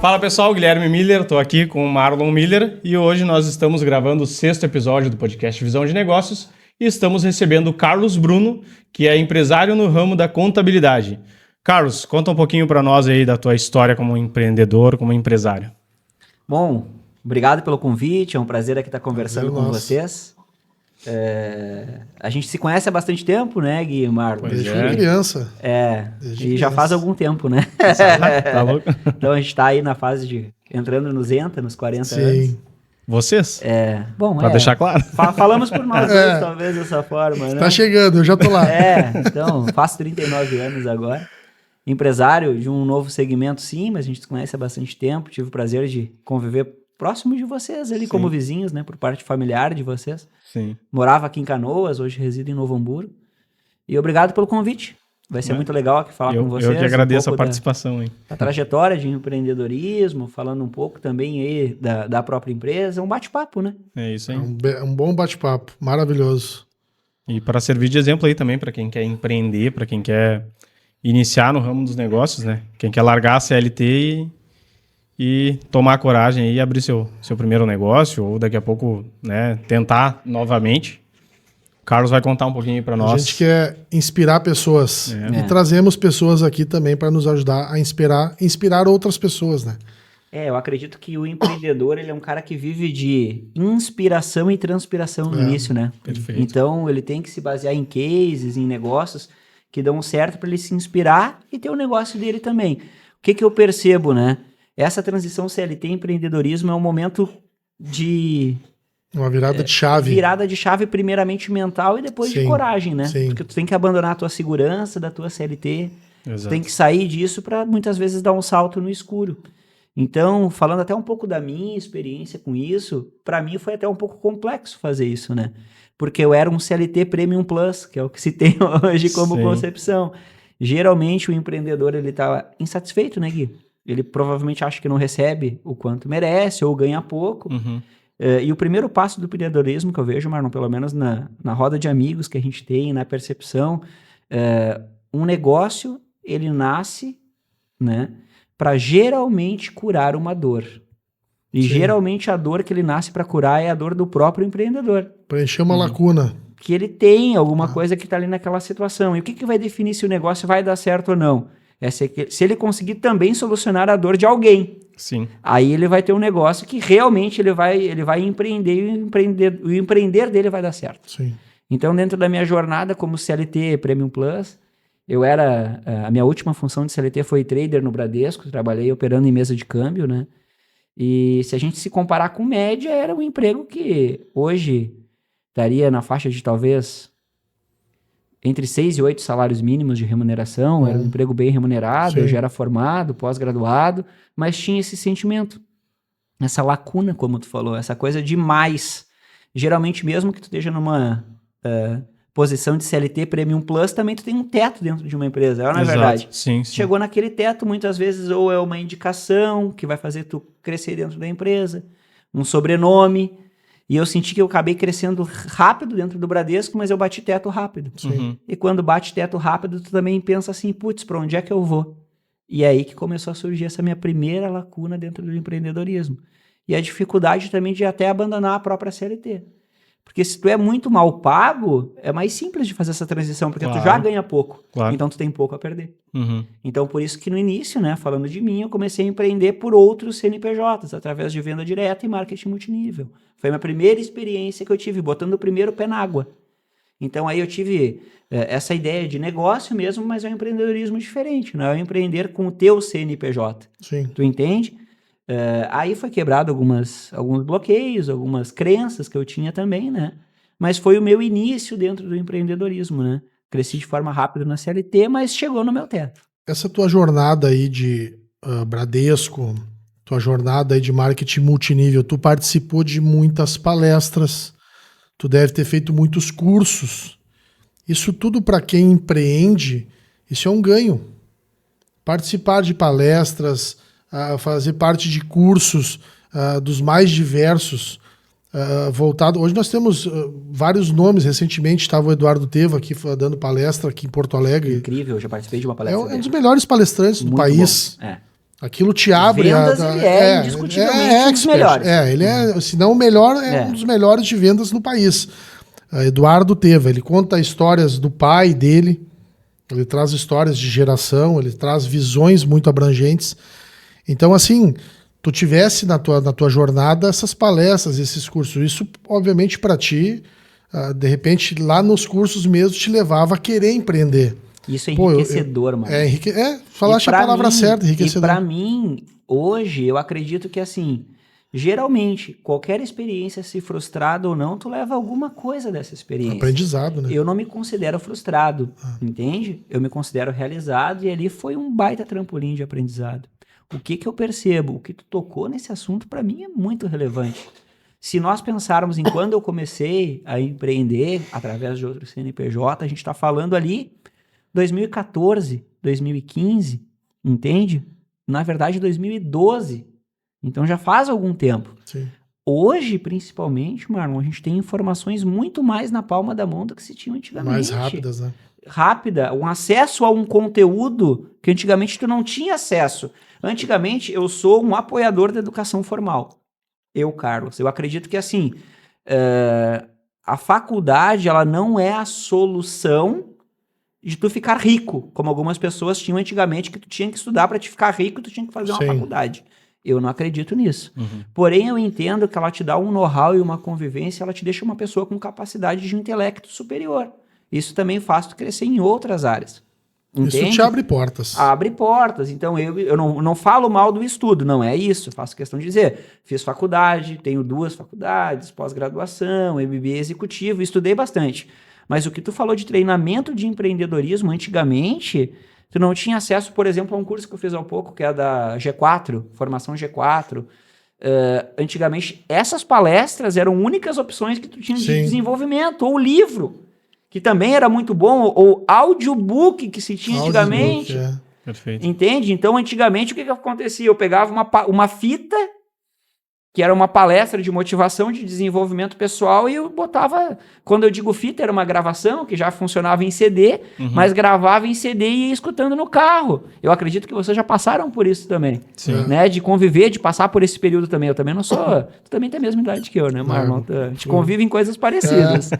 Fala pessoal, Guilherme Miller, estou aqui com o Marlon Miller e hoje nós estamos gravando o 6º episódio do podcast Visão de Negócios e estamos recebendo o Carlos Bruno, que é empresário no ramo da contabilidade. Carlos, conta um pouquinho para nós aí da tua história como empreendedor, como empresário. Bom, obrigado pelo convite, é um prazer aqui estar conversando com vocês. A gente se conhece há bastante tempo, né, Gui e Marlon? Desde criança. E já faz algum tempo, né? Tá louco? Então a gente está aí na fase de entrando nos 40 anos. Vocês? Bom, para deixar claro. Falamos por nós dois, talvez, dessa forma, né? Tá chegando, eu já tô lá. Então, faço 39 anos agora. Empresário de um novo segmento, sim, mas a gente se conhece há bastante tempo. Tive o prazer de conviver próximo de vocês ali, como vizinhos, né? Por parte familiar de vocês. Sim. Morava aqui em Canoas, hoje resido em Novo Hamburgo. E obrigado pelo convite. Vai ser muito legal aqui falar com vocês. Eu que agradeço a participação, hein? A trajetória de empreendedorismo, falando um pouco também aí da própria empresa. Um bate-papo, né? É isso aí. Um bom bate-papo, maravilhoso. E para servir de exemplo aí também para quem quer empreender, para quem quer iniciar no ramo dos negócios, né? Quem quer largar a CLT e tomar coragem e abrir seu primeiro negócio ou daqui a pouco, né, tentar novamente. O Carlos vai contar um pouquinho para nós. A gente quer inspirar pessoas e trazemos pessoas aqui também para nos ajudar a inspirar outras pessoas, né? Eu acredito que o empreendedor, ele é um cara que vive de inspiração e transpiração no início, né? Perfeito. Então, ele tem que se basear em cases, em negócios que dão certo para ele se inspirar e ter o negócio dele também. O que eu percebo, né? Essa transição CLT empreendedorismo é um momento de... Uma virada de chave. Virada de chave primeiramente mental e depois de coragem, né? Sim. Porque tu tem que abandonar a tua segurança da tua CLT. Exato. Tu tem que sair disso para muitas vezes dar um salto no escuro. Então, falando até um pouco da minha experiência com isso, para mim foi até um pouco complexo fazer isso, né? Porque eu era um CLT Premium Plus, que é o que se tem hoje como concepção. Geralmente o empreendedor ele tá insatisfeito, né, Gui? Ele provavelmente acha que não recebe o quanto merece ou ganha pouco. Uhum. E o primeiro passo do empreendedorismo que eu vejo, Marlon, pelo menos na roda de amigos que a gente tem, na percepção, um negócio, ele nasce, né, para geralmente curar uma dor. E geralmente a dor que ele nasce para curar é a dor do próprio empreendedor. Preencher uma lacuna. Que ele tem alguma coisa que está ali naquela situação. E o que vai definir se o negócio vai dar certo ou não? Se ele conseguir também solucionar a dor de alguém. Sim. Aí ele vai ter um negócio que realmente ele vai empreender e o empreender dele vai dar certo. Sim. Então, dentro da minha jornada como CLT Premium Plus, a minha última função de CLT foi trader no Bradesco, trabalhei operando em mesa de câmbio, né? E se a gente se comparar com média, era um emprego que hoje estaria na faixa de talvez entre 6 e 8 salários mínimos de remuneração, era um emprego bem remunerado, eu já era formado, pós-graduado, mas tinha esse sentimento, essa lacuna, como tu falou, essa coisa de mais. Geralmente, mesmo que tu esteja numa posição de CLT Premium Plus, também tu tem um teto dentro de uma empresa, não é verdade? Sim. Chegou naquele teto, muitas vezes, ou é uma indicação que vai fazer tu crescer dentro da empresa, um sobrenome. E eu senti que eu acabei crescendo rápido dentro do Bradesco, mas eu bati teto rápido. Uhum. E quando bate teto rápido, tu também pensa assim, putz, pra onde é que eu vou? E é aí que começou a surgir essa minha primeira lacuna dentro do empreendedorismo. E a dificuldade também de até abandonar a própria CLT. Porque se tu é muito mal pago, é mais simples de fazer essa transição, porque tu já ganha pouco. Claro. Então tu tem pouco a perder. Uhum. Então por isso que no início, né, falando de mim, eu comecei a empreender por outros CNPJs, através de venda direta e marketing multinível. Foi a minha primeira experiência que eu tive, botando o primeiro pé na água. Então aí eu tive essa ideia de negócio mesmo, mas é um empreendedorismo diferente, não é empreender com o teu CNPJ. Sim. Tu entende? Aí foi quebrado alguns bloqueios, algumas crenças que eu tinha também, né? Mas foi o meu início dentro do empreendedorismo, né? Cresci de forma rápida na CLT, mas chegou no meu teto. Essa tua jornada aí de Bradesco, tua jornada aí de marketing multinível, tu participou de muitas palestras, tu deve ter feito muitos cursos. Isso tudo para quem empreende, isso é um ganho. Participar de palestras, fazer parte de cursos dos mais diversos, voltado. Hoje nós temos vários nomes. Recentemente estava o Eduardo Teva aqui dando palestra aqui em Porto Alegre. Incrível, eu já participei de uma palestra. É um dos melhores palestrantes do país. Aquilo te abre... Vendas, ele é indiscutivelmente um dos melhores. Ele é, se não o melhor, um dos melhores de vendas no país. Eduardo Teva, ele conta histórias do pai dele, ele traz histórias de geração, ele traz visões muito abrangentes. Então, assim, tu tivesse na tua jornada essas palestras, esses cursos. Isso, obviamente, para ti, de repente, lá nos cursos mesmo, te levava a querer empreender. Isso é enriquecedor, mano. Falaste a palavra certa, enriquecedor. E pra mim, hoje, eu acredito que, assim, geralmente, qualquer experiência, se frustrada ou não, tu leva alguma coisa dessa experiência. Aprendizado, né? Eu não me considero frustrado, entende? Eu me considero realizado e ali foi um baita trampolim de aprendizado. O que eu percebo? O que tu tocou nesse assunto, pra mim, é muito relevante. Se nós pensarmos em quando eu comecei a empreender através de outro CNPJ, a gente tá falando ali 2014, 2015, entende? Na verdade, 2012. Então já faz algum tempo. Sim. Hoje, principalmente, Marlon, a gente tem informações muito mais na palma da mão do que se tinha antigamente. Mais rápidas, né? Rápida, um acesso a um conteúdo que antigamente tu não tinha acesso. Antigamente, eu sou um apoiador da educação formal. Carlos, eu acredito que, assim, a faculdade, ela não é a solução de tu ficar rico, como algumas pessoas tinham antigamente, que tu tinha que estudar para te ficar rico, tu tinha que fazer uma faculdade. Eu não acredito nisso. Porém, eu entendo que ela te dá um know-how e uma convivência, ela te deixa uma pessoa com capacidade de intelecto superior. Isso também faz tu crescer em outras áreas. Entende? Isso te abre portas. Abre portas. Então, eu não falo mal do estudo, não é isso. Eu faço questão de dizer, fiz faculdade, tenho 2 faculdades, pós-graduação, MBA executivo, estudei bastante. Mas o que tu falou de treinamento de empreendedorismo, antigamente, tu não tinha acesso, por exemplo, a um curso que eu fiz há pouco, que é da G4, formação G4. Antigamente, essas palestras eram únicas opções que tu tinha de desenvolvimento, ou livro, que também era muito bom, ou audiobook que se tinha antigamente. Perfeito. Entende? Então, antigamente, o que acontecia? Eu pegava uma fita, que era uma palestra de motivação, de desenvolvimento pessoal, e eu botava, quando eu digo fita, era uma gravação, que já funcionava em CD, mas gravava em CD e ia escutando no carro. Eu acredito que vocês já passaram por isso também. Sim. Né? De conviver, de passar por esse período também. Eu também não sou... Tu também tem a mesma idade que eu, né, Marlon? A gente convive em coisas parecidas.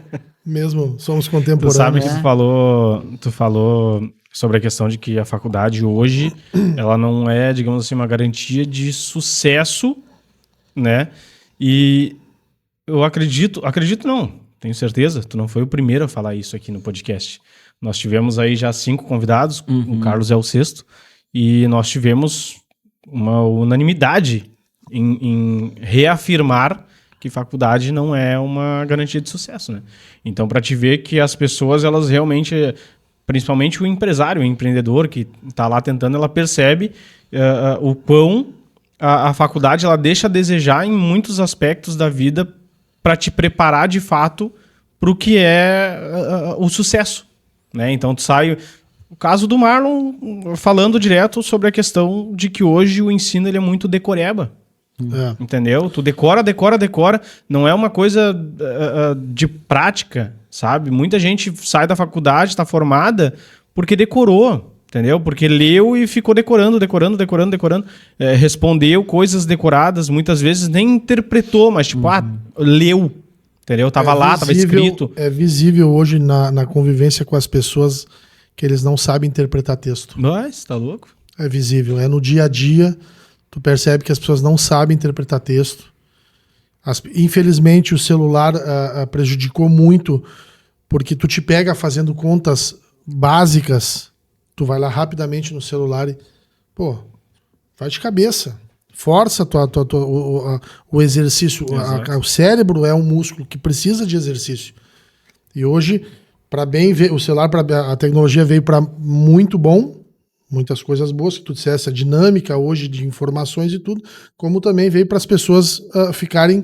Mesmo, somos contemporâneos. Tu sabe que tu falou sobre a questão de que a faculdade hoje, ela não é, digamos assim, uma garantia de sucesso, né? E eu acredito não, tenho certeza, tu não foi o primeiro a falar isso aqui no podcast. Nós tivemos aí já 5 convidados, o Carlos é o 6º, e nós tivemos uma unanimidade em reafirmar que faculdade não é uma garantia de sucesso, né? Então, para te ver que as pessoas, elas realmente, principalmente o empresário, o empreendedor que está lá tentando, ela percebe o quão a faculdade ela deixa a desejar em muitos aspectos da vida para te preparar de fato para o que é o sucesso, né? Então tu sai, o caso do Marlon falando direto sobre a questão de que hoje o ensino ele é muito decoreba, entendeu? Tu decora, não é uma coisa de prática, sabe? Muita gente sai da faculdade, está formada porque decorou. Entendeu? Porque leu e ficou decorando. Respondeu coisas decoradas, muitas vezes nem interpretou, mas tipo, leu. Entendeu? Tava lá, tava escrito. É visível hoje na convivência com as pessoas que eles não sabem interpretar texto. Mas, tá louco? É visível. É no dia a dia, tu percebe que as pessoas não sabem interpretar texto. Infelizmente, o celular prejudicou muito, porque tu te pega fazendo contas básicas. Tu vai lá rapidamente no celular e, vai de cabeça. Força o exercício. O cérebro é um músculo que precisa de exercício. E hoje, para bem ver, o celular, a tecnologia veio para muito bom, muitas coisas boas, que tu dissesse, a dinâmica hoje de informações e tudo, como também veio para as pessoas ficarem,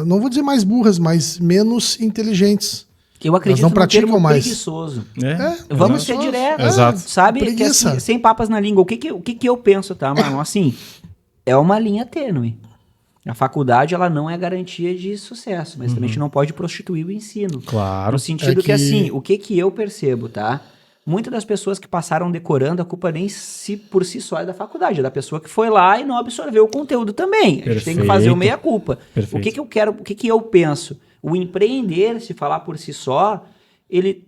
não vou dizer mais burras, mas menos inteligentes. Eu acredito não praticam mais. Preguiçoso. Vamos ser direto. Exato. Sabe? Que, assim, sem papas na língua. O que eu penso, tá, mano? Assim, é uma linha tênue. A faculdade, ela não é garantia de sucesso, mas também a gente não pode prostituir o ensino. Claro. No sentido que, assim, o que eu percebo, tá? Muitas das pessoas que passaram decorando, a culpa nem por si só é da faculdade, é da pessoa que foi lá e não absorveu o conteúdo também. A gente tem que fazer o meia-culpa. O que eu quero, o que eu penso? O empreender, se falar por si só, ele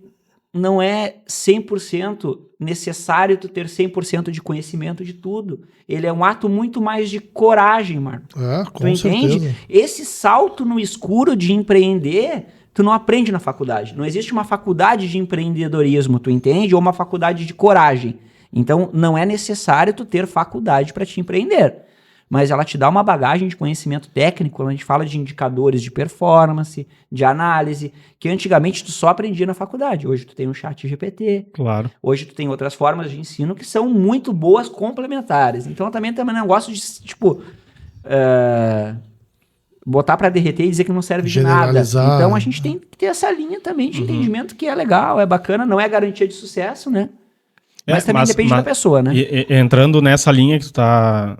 não é 100% necessário tu ter 100% de conhecimento de tudo. Ele é um ato muito mais de coragem, Marlon. Com certeza. Entende? Esse salto no escuro de empreender, tu não aprende na faculdade. Não existe uma faculdade de empreendedorismo, tu entende? Ou uma faculdade de coragem. Então, não é necessário tu ter faculdade para te empreender. Mas ela te dá uma bagagem de conhecimento técnico, quando a gente fala de indicadores de performance, de análise, que antigamente tu só aprendia na faculdade. Hoje tu tem um chat GPT. Claro. Hoje tu tem outras formas de ensino que são muito boas, complementares. Então eu também não gosto de, tipo, botar para derreter e dizer que não serve de nada. Então a gente tem que ter essa linha também de entendimento que é legal, é bacana, não é garantia de sucesso, né? Mas também depende da pessoa, né? Entrando nessa linha que tu tá...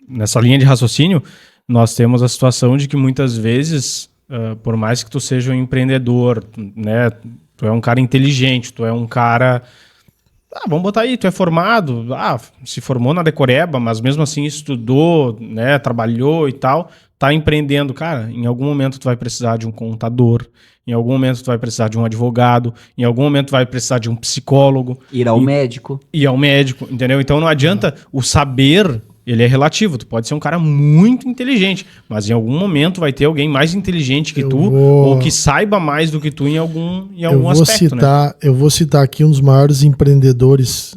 nessa linha de raciocínio, nós temos a situação de que muitas vezes, por mais que tu seja um empreendedor, né, tu é um cara inteligente, tu é um cara, vamos botar aí, tu é formado, se formou na Decoreba, mas mesmo assim estudou, né, trabalhou e tal, tá empreendendo, cara, em algum momento tu vai precisar de um contador, em algum momento tu vai precisar de um advogado, em algum momento tu vai precisar de um psicólogo. Ir ao médico. Ir ao médico, entendeu? Então não adianta, o saber, ele é relativo, tu pode ser um cara muito inteligente, mas em algum momento vai ter alguém mais inteligente que ou que saiba mais do que tu em algum aspecto, né? Eu vou citar aqui um dos maiores empreendedores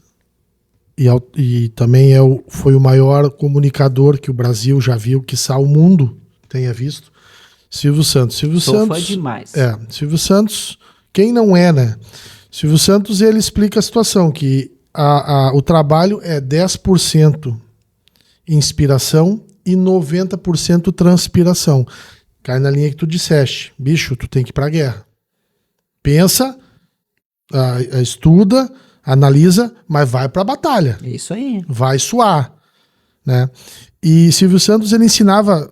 e também foi o maior comunicador que o Brasil já viu, quiçá o mundo tenha visto. Silvio Santos. Sou fã demais. Silvio Santos, quem não é, né? Silvio Santos, ele explica a situação, que o trabalho é 10% inspiração e 90% transpiração. Cai na linha que tu disseste. Bicho, tu tem que ir pra guerra. Pensa, estuda, analisa, mas vai pra batalha. É isso aí. Vai suar, né? E Silvio Santos, ele ensinava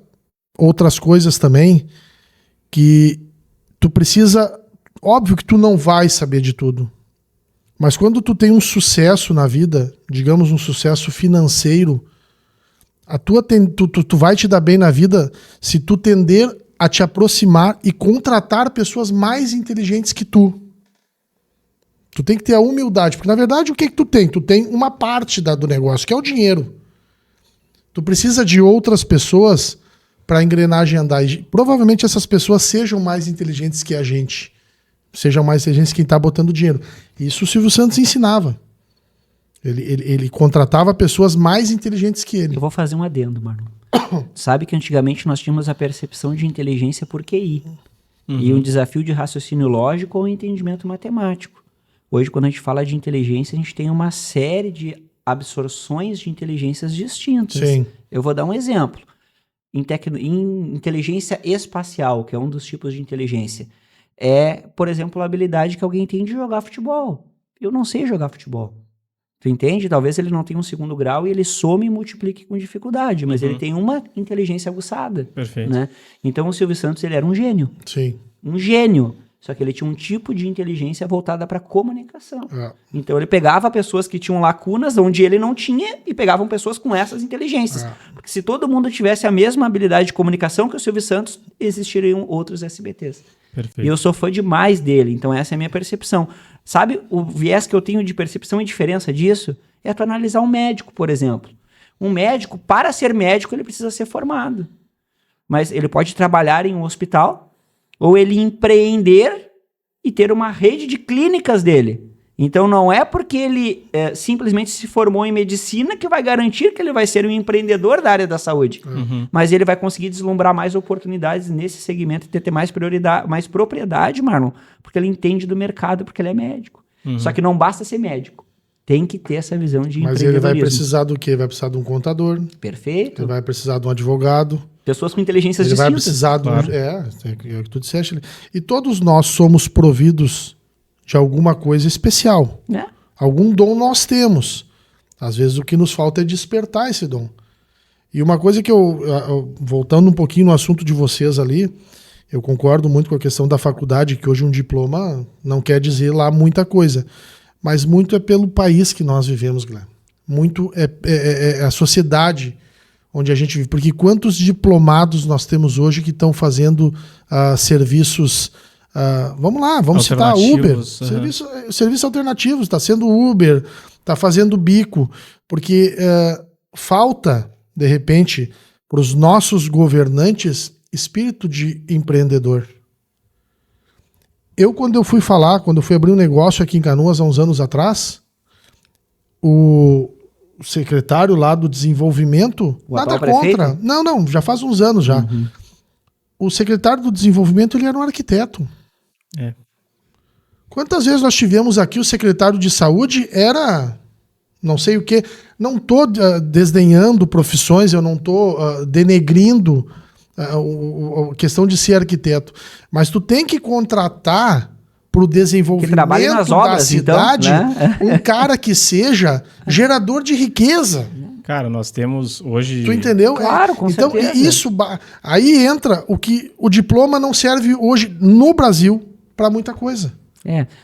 outras coisas também, que tu precisa... Óbvio que tu não vai saber de tudo. Mas quando tu tem um sucesso na vida, digamos um sucesso financeiro, tu vai te dar bem na vida se tu tender a te aproximar e contratar pessoas mais inteligentes que tu. Tu tem que ter a humildade, porque na verdade o que tu tem? Tu tem uma parte do negócio, que é o dinheiro. Tu precisa de outras pessoas para a engrenagem andar. E provavelmente essas pessoas sejam mais inteligentes que a gente. Sejam mais inteligentes que quem está botando dinheiro. Isso o Silvio Santos ensinava. Ele contratava pessoas mais inteligentes que ele. Eu vou fazer um adendo, Marlon. Sabe que antigamente nós tínhamos a percepção de inteligência por QI. E um desafio de raciocínio lógico ou entendimento matemático. Hoje, quando a gente fala de inteligência, a gente tem uma série de absorções de inteligências distintas. Sim. Eu vou dar um exemplo. Em inteligência espacial, que é um dos tipos de inteligência, por exemplo, a habilidade que alguém tem de jogar futebol. Eu não sei jogar futebol. Tu entende? Talvez ele não tenha um segundo grau e ele some e multiplique com dificuldade, mas ele tem uma inteligência aguçada. Perfeito. Né? Então o Silvio Santos, ele era um gênio. Sim. Um gênio. Só que ele tinha um tipo de inteligência voltada para comunicação. Então ele pegava pessoas que tinham lacunas onde ele não tinha e pegavam pessoas com essas inteligências. Porque se todo mundo tivesse a mesma habilidade de comunicação que o Silvio Santos, existiriam outros SBTs. Perfeito. E eu sou fã demais dele, então essa é a minha percepção. Sabe o viés que eu tenho de percepção e diferença disso? É tu analisar um médico, por exemplo. Um médico, para ser médico, ele precisa ser formado. Mas ele pode trabalhar em um hospital, ou ele empreender e ter uma rede de clínicas dele. Então não é porque ele simplesmente se formou em medicina que vai garantir que ele vai ser um empreendedor da área da saúde. Mas ele vai conseguir deslumbrar mais oportunidades nesse segmento e ter mais prioridade, mais propriedade, Marlon, porque ele entende do mercado, porque ele é médico. Só que não basta ser médico. Tem que ter essa visão de empreendedorismo. Mas ele vai precisar do quê? Vai precisar de um contador. Perfeito. Ele vai precisar de um advogado. Pessoas com inteligências distintas. Ele vai precisar de é o que tu disseste. E todos nós somos providos de alguma coisa especial. Algum dom nós temos. Às vezes o que nos falta é despertar esse dom. E uma coisa que voltando um pouquinho no assunto de vocês ali, Eu concordo muito com a questão da faculdade, que hoje um diploma não quer dizer lá muita coisa. Mas muito é pelo país que nós vivemos, Guilherme. Muito é a sociedade onde a gente vive. Porque quantos diplomados nós temos hoje que estão fazendo serviços... vamos citar Uber. Serviços alternativos. Está sendo Uber, está fazendo bico. Porque falta, de repente, para os nossos governantes, espírito de empreendedor. Quando eu fui abrir um negócio aqui em Canoas há uns anos atrás, o secretário lá do desenvolvimento, nada contra. Não, já faz uns anos já. Uhum. O secretário do desenvolvimento, ele era um arquiteto. Quantas vezes nós tivemos aqui o secretário de saúde era não sei o quê. Não estou desdenhando profissões, eu não estou denegrindo a questão de ser arquiteto, mas tu tem que contratar para o desenvolvimento nas obras, da cidade, então, né? um cara que seja gerador de riqueza. Cara, nós temos hoje... Tu entendeu? Claro, com então, certeza. Isso, aí entra o diploma não serve hoje no Brasil para muita coisa.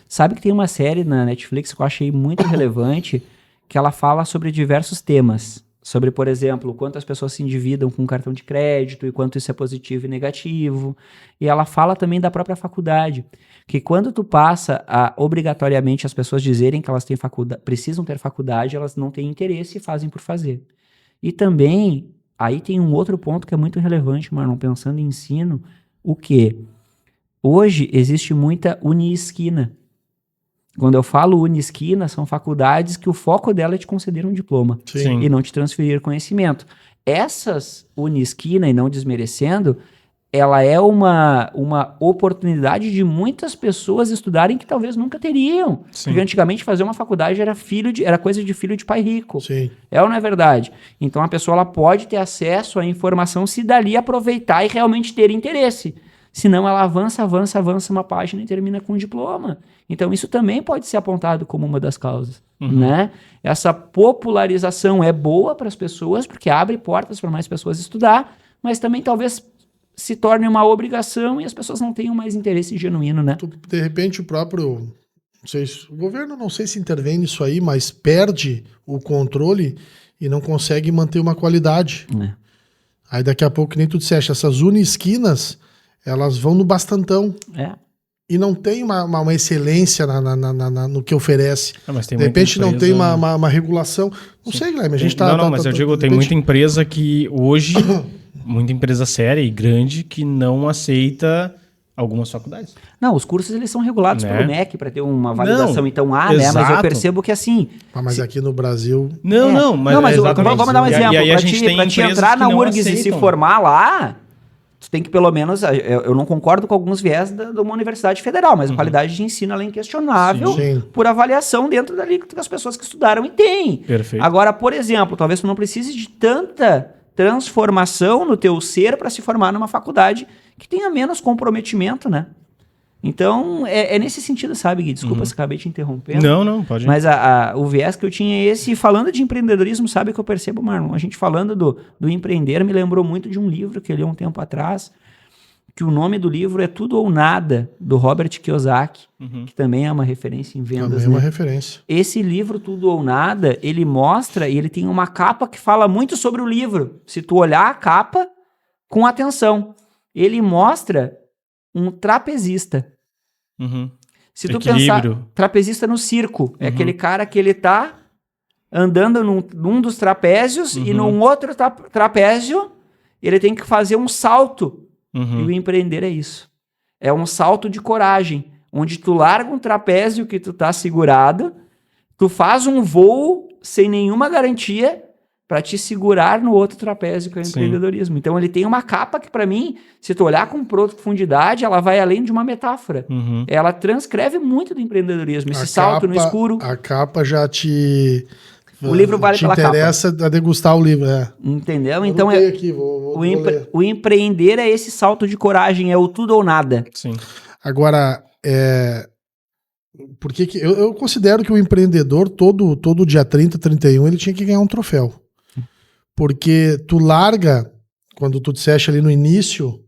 Sabe que tem uma série na Netflix que eu achei muito relevante, que ela fala sobre diversos temas. Sobre, por exemplo, o quanto as pessoas se endividam com cartão de crédito e quanto isso é positivo e negativo. E ela fala também da própria faculdade, que quando tu passa a obrigatoriamente as pessoas dizerem que elas têm precisam ter faculdade, elas não têm interesse e fazem por fazer. E também, aí tem um outro ponto que é muito relevante, Marlon, pensando em ensino, o quê? Hoje existe muita uni-esquina. Quando eu falo uni-esquina, são faculdades que o foco dela é te conceder um diploma. Sim. E não te transferir conhecimento. Essas uni-esquina, e não desmerecendo, ela é uma oportunidade de muitas pessoas estudarem que talvez nunca teriam. Sim. Porque antigamente fazer uma faculdade era coisa de filho de pai rico. Sim. É ou não é verdade? Então a pessoa ela pode ter acesso à informação se dali aproveitar e realmente ter interesse. Senão ela avança uma página e termina com um diploma. Então isso também pode ser apontado como uma das causas. Né? Essa popularização é boa para as pessoas, porque abre portas para mais pessoas estudar, mas também talvez se torne uma obrigação e as pessoas não tenham mais interesse genuíno, né? De repente o próprio... o governo não sei se intervém nisso aí, mas perde o controle e não consegue manter uma qualidade. Aí daqui a pouco, que nem tu disseste, essas uni-esquinas... elas vão no bastantão. E não tem uma excelência no que oferece. Mas tem de repente empresa... não tem uma regulação. Não sei, Guilherme, a gente tá... mas eu digo, tem muita empresa que hoje, muita empresa séria e grande, que não aceita algumas faculdades. Não, os cursos eles são regulados pelo MEC para ter uma validação, né? Exato. Mas eu percebo que assim... Mas aqui no Brasil... Mas vamos dar um exemplo. Para te entrar na URGS e se formar lá... Tu tem que, pelo menos, eu não concordo com alguns viés de uma universidade federal, mas a qualidade de ensino ela é inquestionável por avaliação dentro dali que as pessoas que estudaram e têm. Perfeito. Agora, por exemplo, talvez tu não precise de tanta transformação no teu ser para se formar numa faculdade que tenha menos comprometimento, né? Então, é nesse sentido, sabe, Gui? Desculpa se acabei te interrompendo. Não, pode ir. Mas o viés que eu tinha é esse. Falando de empreendedorismo, sabe que eu percebo, Marlon? A gente falando do empreender me lembrou muito de um livro que eu li há um tempo atrás, que o nome do livro é Tudo ou Nada, do Robert Kiyosaki, que também é uma referência em vendas. Também é uma referência. Esse livro, Tudo ou Nada, ele mostra, e ele tem uma capa que fala muito sobre o livro. Se tu olhar a capa com atenção, ele mostra um trapezista. Se tu pensar, trapezista no circo, é aquele cara que ele tá andando num dos trapézios e num outro trapézio ele tem que fazer um salto. E o empreender é isso. É um salto de coragem, onde tu larga um trapézio que tu tá segurado, tu faz um voo sem nenhuma garantia para te segurar no outro trapézio que é o empreendedorismo. Então ele tem uma capa que, para mim, se tu olhar com profundidade, ela vai além de uma metáfora. Ela transcreve muito do empreendedorismo. Esse salto no escuro. A capa já te... O livro vale pela capa. Te interessa a degustar o livro, Entendeu? Então aqui, o empreender é esse salto de coragem, é o tudo ou nada. Sim. Agora, porque eu considero que o empreendedor, todo dia 30, 31, ele tinha que ganhar um troféu. Porque tu larga, quando tu disseste ali no início,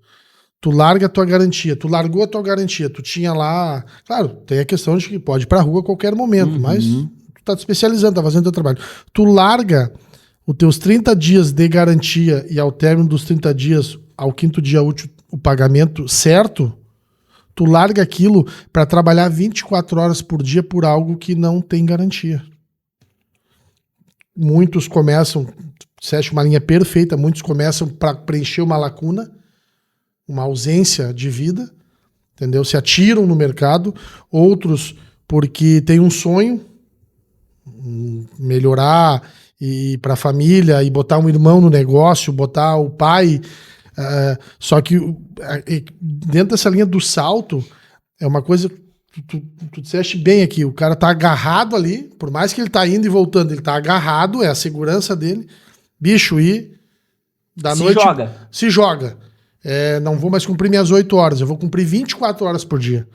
Tu larga a tua garantia, tu largou a tua garantia, tu tinha lá... Claro, tem a questão de que pode ir pra rua a qualquer momento, mas tu tá te especializando, tá fazendo teu trabalho. Tu larga os teus 30 dias de garantia e ao término dos 30 dias, ao 5º dia útil, o pagamento certo, tu larga aquilo para trabalhar 24 horas por dia por algo que não tem garantia. Muitos começam, você acha uma linha perfeita, muitos começam para preencher uma lacuna, uma ausência de vida, entendeu? Se atiram no mercado, outros porque tem um sonho, melhorar e para a família e botar um irmão no negócio, botar o pai, só que dentro dessa linha do salto é uma coisa, tu disseste bem aqui, o cara tá agarrado ali, por mais que ele tá indo e voltando, ele tá agarrado, é a segurança dele, bicho, e da noite se joga. Não vou mais cumprir minhas 8 horas, eu vou cumprir 24 horas por dia.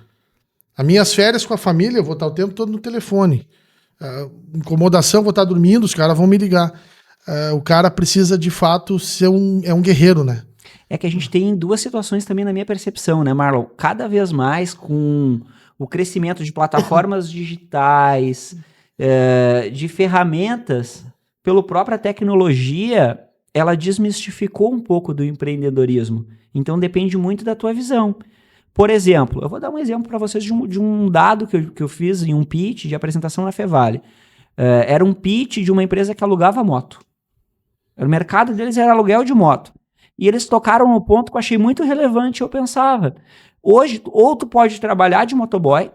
As minhas férias com a família, eu vou estar o tempo todo no telefone. Incomodação, vou estar dormindo, os caras vão me ligar. O cara precisa, de fato, ser um guerreiro, né? É que a gente tem 2 situações também na minha percepção, né, Marlon? Cada vez mais com o crescimento de plataformas digitais, de ferramentas, pela própria tecnologia, ela desmistificou um pouco do empreendedorismo. Então depende muito da tua visão. Por exemplo, eu vou dar um exemplo para vocês de um dado que eu fiz em um pitch de apresentação na Fevale. Era um pitch de uma empresa que alugava moto. O mercado deles era aluguel de moto. E eles tocaram no ponto que eu achei muito relevante. Eu pensava, hoje, ou tu pode trabalhar de motoboy,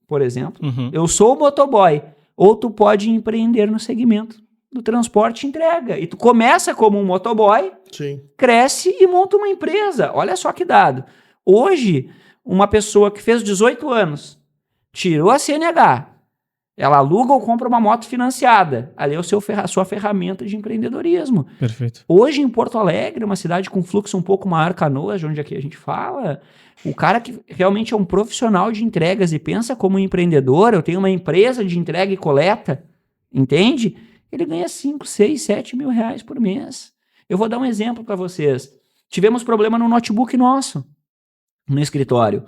por exemplo, eu sou motoboy, ou tu pode empreender no segmento do transporte e entrega. E tu começa como um motoboy, sim, cresce e monta uma empresa. Olha só que dado. Hoje, uma pessoa que fez 18 anos, tirou a CNH, ela aluga ou compra uma moto financiada. Ali é a sua ferramenta de empreendedorismo. Perfeito. Hoje, em Porto Alegre, uma cidade com fluxo um pouco maior, Canoas, onde aqui a gente fala, o cara que realmente é um profissional de entregas e pensa como um empreendedor, eu tenho uma empresa de entrega e coleta, entende? Ele ganha 5, 6, 7 mil reais por mês. Eu vou dar um exemplo para vocês. Tivemos problema no notebook nosso, no escritório.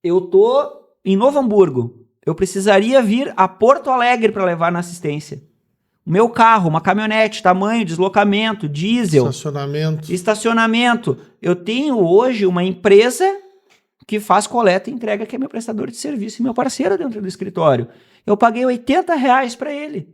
Eu tô em Novo Hamburgo. Eu precisaria vir a Porto Alegre para levar na assistência. O meu carro, uma caminhonete, tamanho, deslocamento, diesel, estacionamento. Eu tenho hoje uma empresa que faz coleta e entrega, que é meu prestador de serviço e meu parceiro dentro do escritório. Eu paguei R$80 para ele.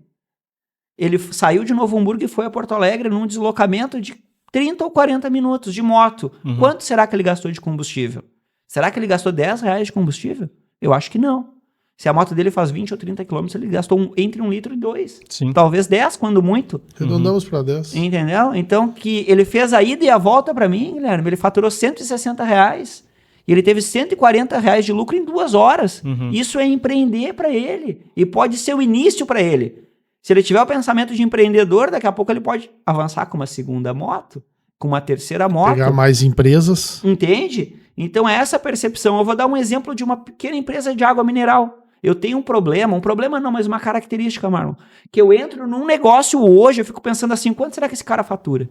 Ele saiu de Novo Hamburgo e foi a Porto Alegre num deslocamento de 30 ou 40 minutos de moto. Quanto será que ele gastou de combustível? Será que ele gastou R$10 de combustível? Eu acho que não. Se a moto dele faz 20 ou 30 quilômetros, ele gastou entre 1 litro e 2. Sim. Talvez 10, quando muito. Arredondamos para 10. Entendeu? Então, que ele fez a ida e a volta para mim, Guilherme, ele faturou R$160. E ele teve R$140 de lucro em 2 horas. Isso é empreender para ele. E pode ser o início para ele. Se ele tiver o pensamento de empreendedor, daqui a pouco ele pode avançar com uma segunda moto, com uma terceira moto. Pegar mais empresas. Entende? Então é essa percepção. Eu vou dar um exemplo de uma pequena empresa de água mineral. Eu tenho um problema não, mas uma característica, Marlon, que eu entro num negócio hoje, eu fico pensando assim, quanto será que esse cara fatura?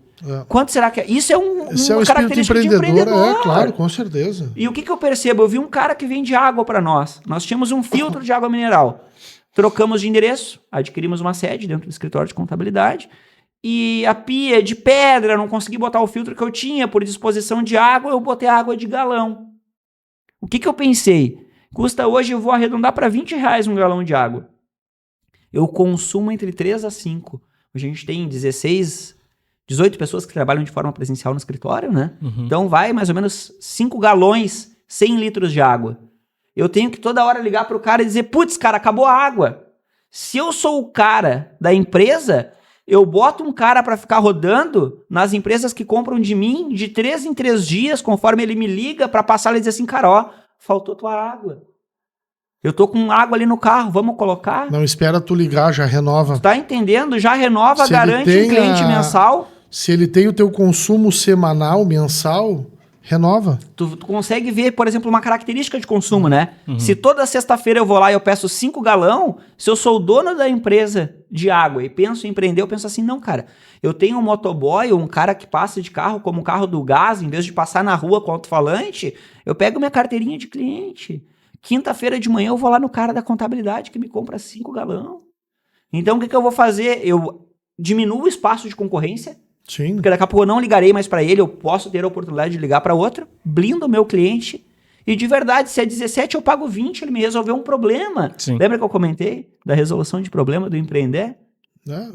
Quanto será que é? Isso é uma característica de empreendedor. Claro, com certeza. E o que eu percebo? Eu vi um cara que vende água para nós. Nós tínhamos um filtro de água mineral. Trocamos de endereço, adquirimos uma sede dentro do escritório de contabilidade, e a pia de pedra, não consegui botar o filtro que eu tinha, por disposição de água, eu botei água de galão. O que eu pensei? Custa hoje, eu vou arredondar para R$20 um galão de água. Eu consumo entre 3 a 5. Hoje a gente tem 18 pessoas que trabalham de forma presencial no escritório, né? Então vai mais ou menos 5 galões, 100 litros de água. Eu tenho que toda hora ligar para o cara e dizer, putz, cara, acabou a água. Se eu sou o cara da empresa, eu boto um cara para ficar rodando nas empresas que compram de mim de 3 em 3 dias, conforme ele me liga, para passar e dizer assim, cara, ó, faltou tua água. Eu tô com água ali no carro, vamos colocar? Não espera tu ligar, já renova. Tu tá entendendo? Já renova, garante um cliente mensal. Se ele tem o teu consumo semanal, mensal, renova. Tu consegue ver, por exemplo, uma característica de consumo, né? Se toda sexta-feira eu vou lá e eu peço 5 galão, se eu sou o dono da empresa de água e penso em empreender, eu penso assim, não, cara, eu tenho um motoboy, um cara que passa de carro como um carro do gás, em vez de passar na rua com alto-falante, eu pego minha carteirinha de cliente. Quinta-feira de manhã eu vou lá no cara da contabilidade que me compra 5 galão. Então o que eu vou fazer? Eu diminuo o espaço de concorrência, Sim. porque daqui a pouco eu não ligarei mais para ele, eu posso ter a oportunidade de ligar para outro, blindo o meu cliente. E de verdade, se é 17, eu pago 20, ele me resolveu um problema. Sim. Lembra que eu comentei da resolução de problema do empreender? Né?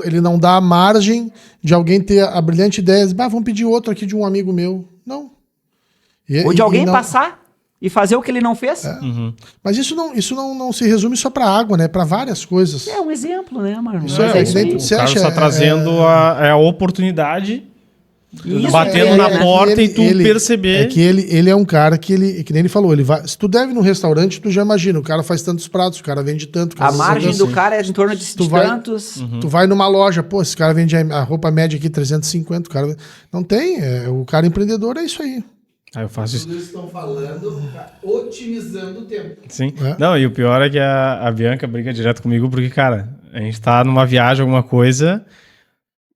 Ele não dá a margem de alguém ter a brilhante ideia de, vamos pedir outro aqui de um amigo meu. Não. Ou de alguém não, passar e fazer o que ele não fez? Mas isso não se resume só para água, né? Para várias coisas. É um exemplo, né, Marlon? Isso Mas é isso aí. evidente. O Você Carlos acha, está trazendo a oportunidade, Isso, batendo na porta e tu perceber. É que ele é um cara que nem ele falou, ele vai. Se tu deve no restaurante, tu já imagina, o cara faz tantos pratos, o cara vende tanto. A margem do cara é em torno de Tu vai- tantos. Tu vai numa loja, pô, esse cara vende a roupa média aqui 350, o cara não tem, o cara empreendedor é isso aí. Aí eu faço isso. Eles estão falando, otimizando o tempo. Sim. É. Não, e o pior é que a Bianca briga direto comigo, porque, cara, a gente tá numa viagem, alguma coisa,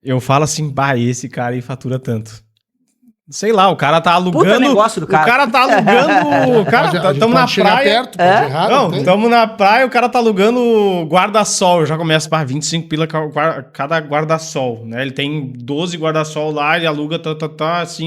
eu falo assim, esse cara aí fatura tanto. Sei lá, o cara tá alugando. Puta negócio do cara. O cara tá alugando. Cara, tamo na chegar praia. perto, pode errar, Não, tem? tamo na praia, o cara tá alugando guarda-sol. Eu já começo para 25 pila cada guarda-sol, né? Ele tem 12 guarda-sol lá, ele aluga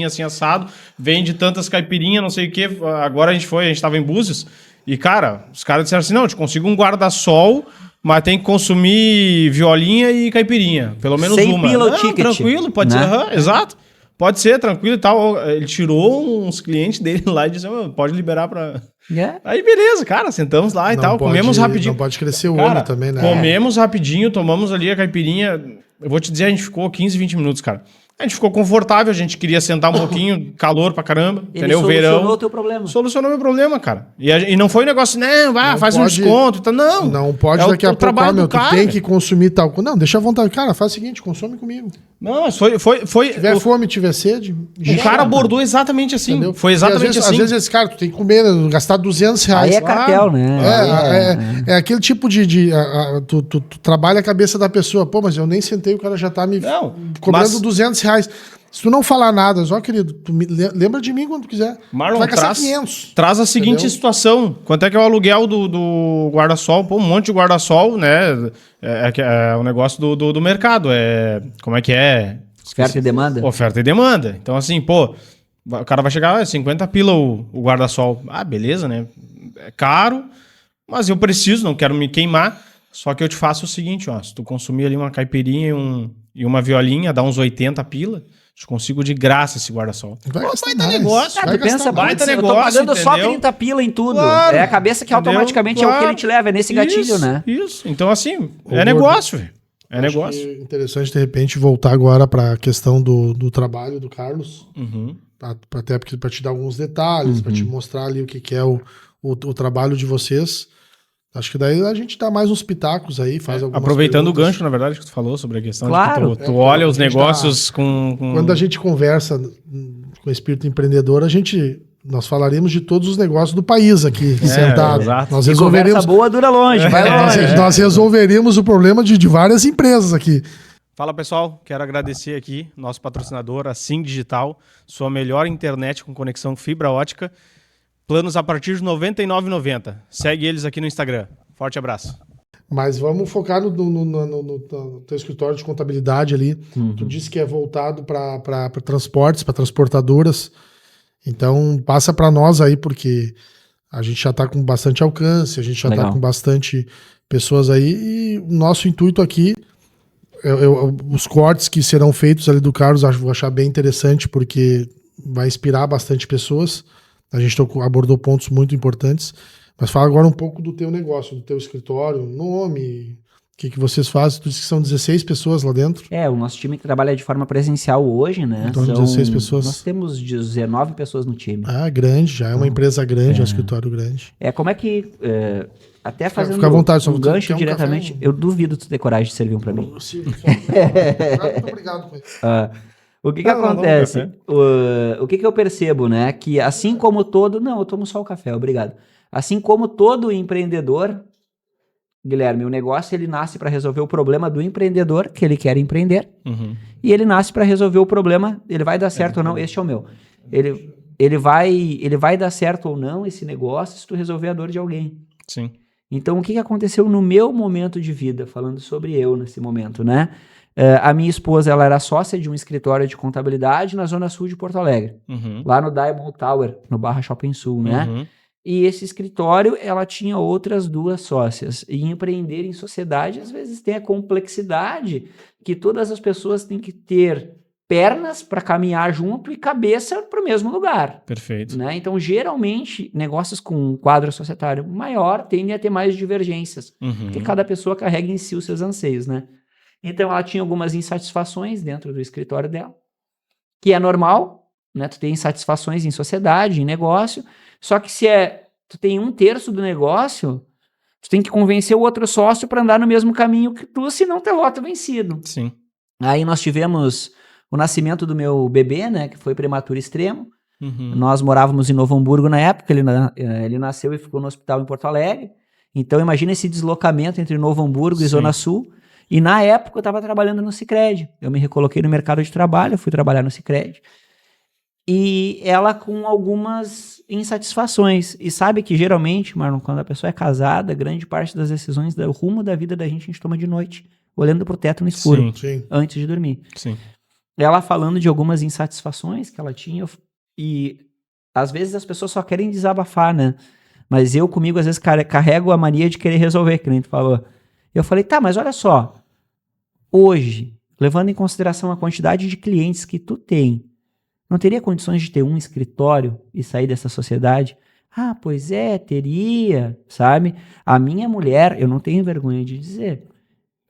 assim assado, vende tantas caipirinhas, não sei o quê. Agora a gente tava em Búzios e, cara, os caras disseram assim: "Não, eu te consigo um guarda-sol, mas tem que consumir violinha e caipirinha, pelo menos 100 uma". pila o Não, ticket, tranquilo, pode né? ser, exato. Pode ser, tranquilo e tal. Ele tirou uns clientes dele lá e disse: pode liberar pra. É. Aí beleza, cara, sentamos lá e Não tal, pode- comemos rapidinho. Não pode crescer o Cara, olho também, né? comemos rapidinho, tomamos ali a caipirinha. Eu vou te dizer, a gente ficou 15, 20 minutos, cara. A gente ficou confortável, a gente queria sentar um pouquinho, calor pra caramba, Ele entendeu? solucionou Verão. o teu problema. Solucionou meu problema, cara. E não foi um negócio, não, Não faz um pode- desconto. Tá, não. Não pode É daqui a pouco, trabalho do tu cara, tem velho. que consumir tal coisa. Não, deixa à vontade. Cara, faz o seguinte, consome comigo. Não, mas foi Se tiver fome, tiver sede... o cara abordou exatamente assim. entendeu? Foi Porque exatamente assim. Às vezes esse cara, tu tem que comer, né, gastar R$200. Aí é cartel, né? É aquele tipo tu trabalha a cabeça da pessoa. Pô, mas eu nem sentei, o cara já tá me Não, cobrando mas- R$200. Se tu não falar nada, só querido, lembra de mim quando tu quiser. Marlon, Tu vai gastar traz, 500. traz a seguinte Entendeu? situação. Quanto é que é o aluguel do guarda-sol? Pô, um monte de guarda-sol, né? É o negócio do mercado. Como é que é? Oferta e demanda. Oferta e demanda. Então, assim, pô, o cara vai chegar, 50 pila o guarda-sol. Ah, beleza, né? É caro, mas eu preciso, não quero me queimar. Só que eu te faço o seguinte, ó. Se tu consumir ali uma caipirinha e uma violinha, dá uns 80 pila, te consigo de graça esse guarda-sol. Vai Pô, gastar baita mais. negócio. Ah, Vai tu pensa, gastar mais. baita eu tô negócio, pagando só entendeu? 30 pila em tudo. Claro, É a cabeça que entendeu? automaticamente é o que ele te leva, é nesse gatilho, Isso, né? Isso. Então, assim, é Gordo, negócio, velho. É Acho negócio. que é interessante, de repente, voltar agora para a questão do trabalho do Carlos. Uhum. Até para te dar alguns detalhes, para te mostrar ali o que é o trabalho de vocês. Acho que daí a gente dá mais uns pitacos aí, faz algumas Aproveitando o perguntas. gancho, na verdade, que tu falou sobre a questão Claro. de que tu olha a os gente negócios com... Quando a gente conversa com espírito empreendedor, nós falaremos de todos os negócios do país aqui, sentado. exato. Nós E conversa resolveremos, boa dura longe, vai longe. nós resolveríamos o problema de várias empresas aqui. Fala, pessoal. Quero agradecer aqui nosso patrocinador, a Sim Digital, sua melhor internet com conexão fibra ótica. Planos a partir de R$ 99,90. Segue eles aqui no Instagram. Forte abraço. Mas vamos focar no teu escritório de contabilidade ali. Tu disse que é voltado para transportes, para transportadoras. Então, passa para nós aí, porque a gente já está com bastante alcance, a gente já está Legal. com bastante pessoas aí. E o nosso intuito aqui, os cortes que serão feitos ali do Carlos, vou achar bem interessante, porque vai inspirar bastante pessoas. A gente abordou pontos muito importantes. Mas fala agora um pouco do teu negócio, do teu escritório, nome, o que vocês fazem. Tu disse que são 16 pessoas lá dentro. É, o nosso time que trabalha de forma presencial hoje, né? Então, 16 pessoas. Nós temos 19 pessoas no time. Ah, grande, já é uma empresa grande, é um escritório grande. Como é que... até fazendo Fica à vontade, só um tu gancho quer um diretamente, café? eu duvido tu ter coragem de servir um pra mim. Muito obrigado. O que que Não, não, acontece? café. O que que eu percebo, né? Que assim como todo... Não, eu tomo só o café, obrigado. Assim como todo empreendedor, Guilherme, o negócio ele nasce para resolver o problema do empreendedor que ele quer empreender e ele nasce para resolver o problema, ele vai dar certo ou não, este é o meu. Ele vai dar certo ou não esse negócio se tu resolver a dor de alguém. Sim. Então, o que aconteceu no meu momento de vida, falando sobre eu nesse momento, né? A minha esposa, ela era sócia de um escritório de contabilidade na Zona Sul de Porto Alegre, lá no Diamond Tower, no Barra Shopping Sul, né? E esse escritório, ela tinha outras 2 sócias. E empreender em sociedade, às vezes, tem a complexidade que todas as pessoas têm que ter pernas para caminhar junto e cabeça para o mesmo lugar. Perfeito. Né? Então, geralmente, negócios com um quadro societário maior tendem a ter mais divergências, porque cada pessoa carrega em si os seus anseios, né? Então, ela tinha algumas insatisfações dentro do escritório dela, que é normal, né? Tu tem insatisfações em sociedade, em negócio, só que se tu tem 1/3 do negócio, tu tem que convencer o outro sócio para andar no mesmo caminho que tu, senão teu voto é vencido. Sim. Aí nós tivemos o nascimento do meu bebê, né, que foi prematuro extremo. Nós morávamos em Novo Hamburgo na época, ele nasceu e ficou no hospital em Porto Alegre. Então imagina esse deslocamento entre Novo Hamburgo e Zona Sul. E na época eu estava trabalhando no Sicredi. Eu me recoloquei no mercado de trabalho, eu fui trabalhar no Sicredi. E ela com algumas insatisfações. E sabe que geralmente, Marlon, quando a pessoa é casada, grande parte das decisões do rumo da vida da gente toma de noite, olhando pro teto no escuro, antes de dormir. Sim. Ela falando de algumas insatisfações que ela tinha, e às vezes as pessoas só querem desabafar, né? Mas eu comigo às vezes carrego a mania de querer resolver, que nem tu falou. Eu falei, tá, mas olha só, hoje, levando em consideração a quantidade de clientes que tu tem, não teria condições de ter um escritório e sair dessa sociedade? Ah, pois é, teria, sabe? A minha mulher, eu não tenho vergonha de dizer,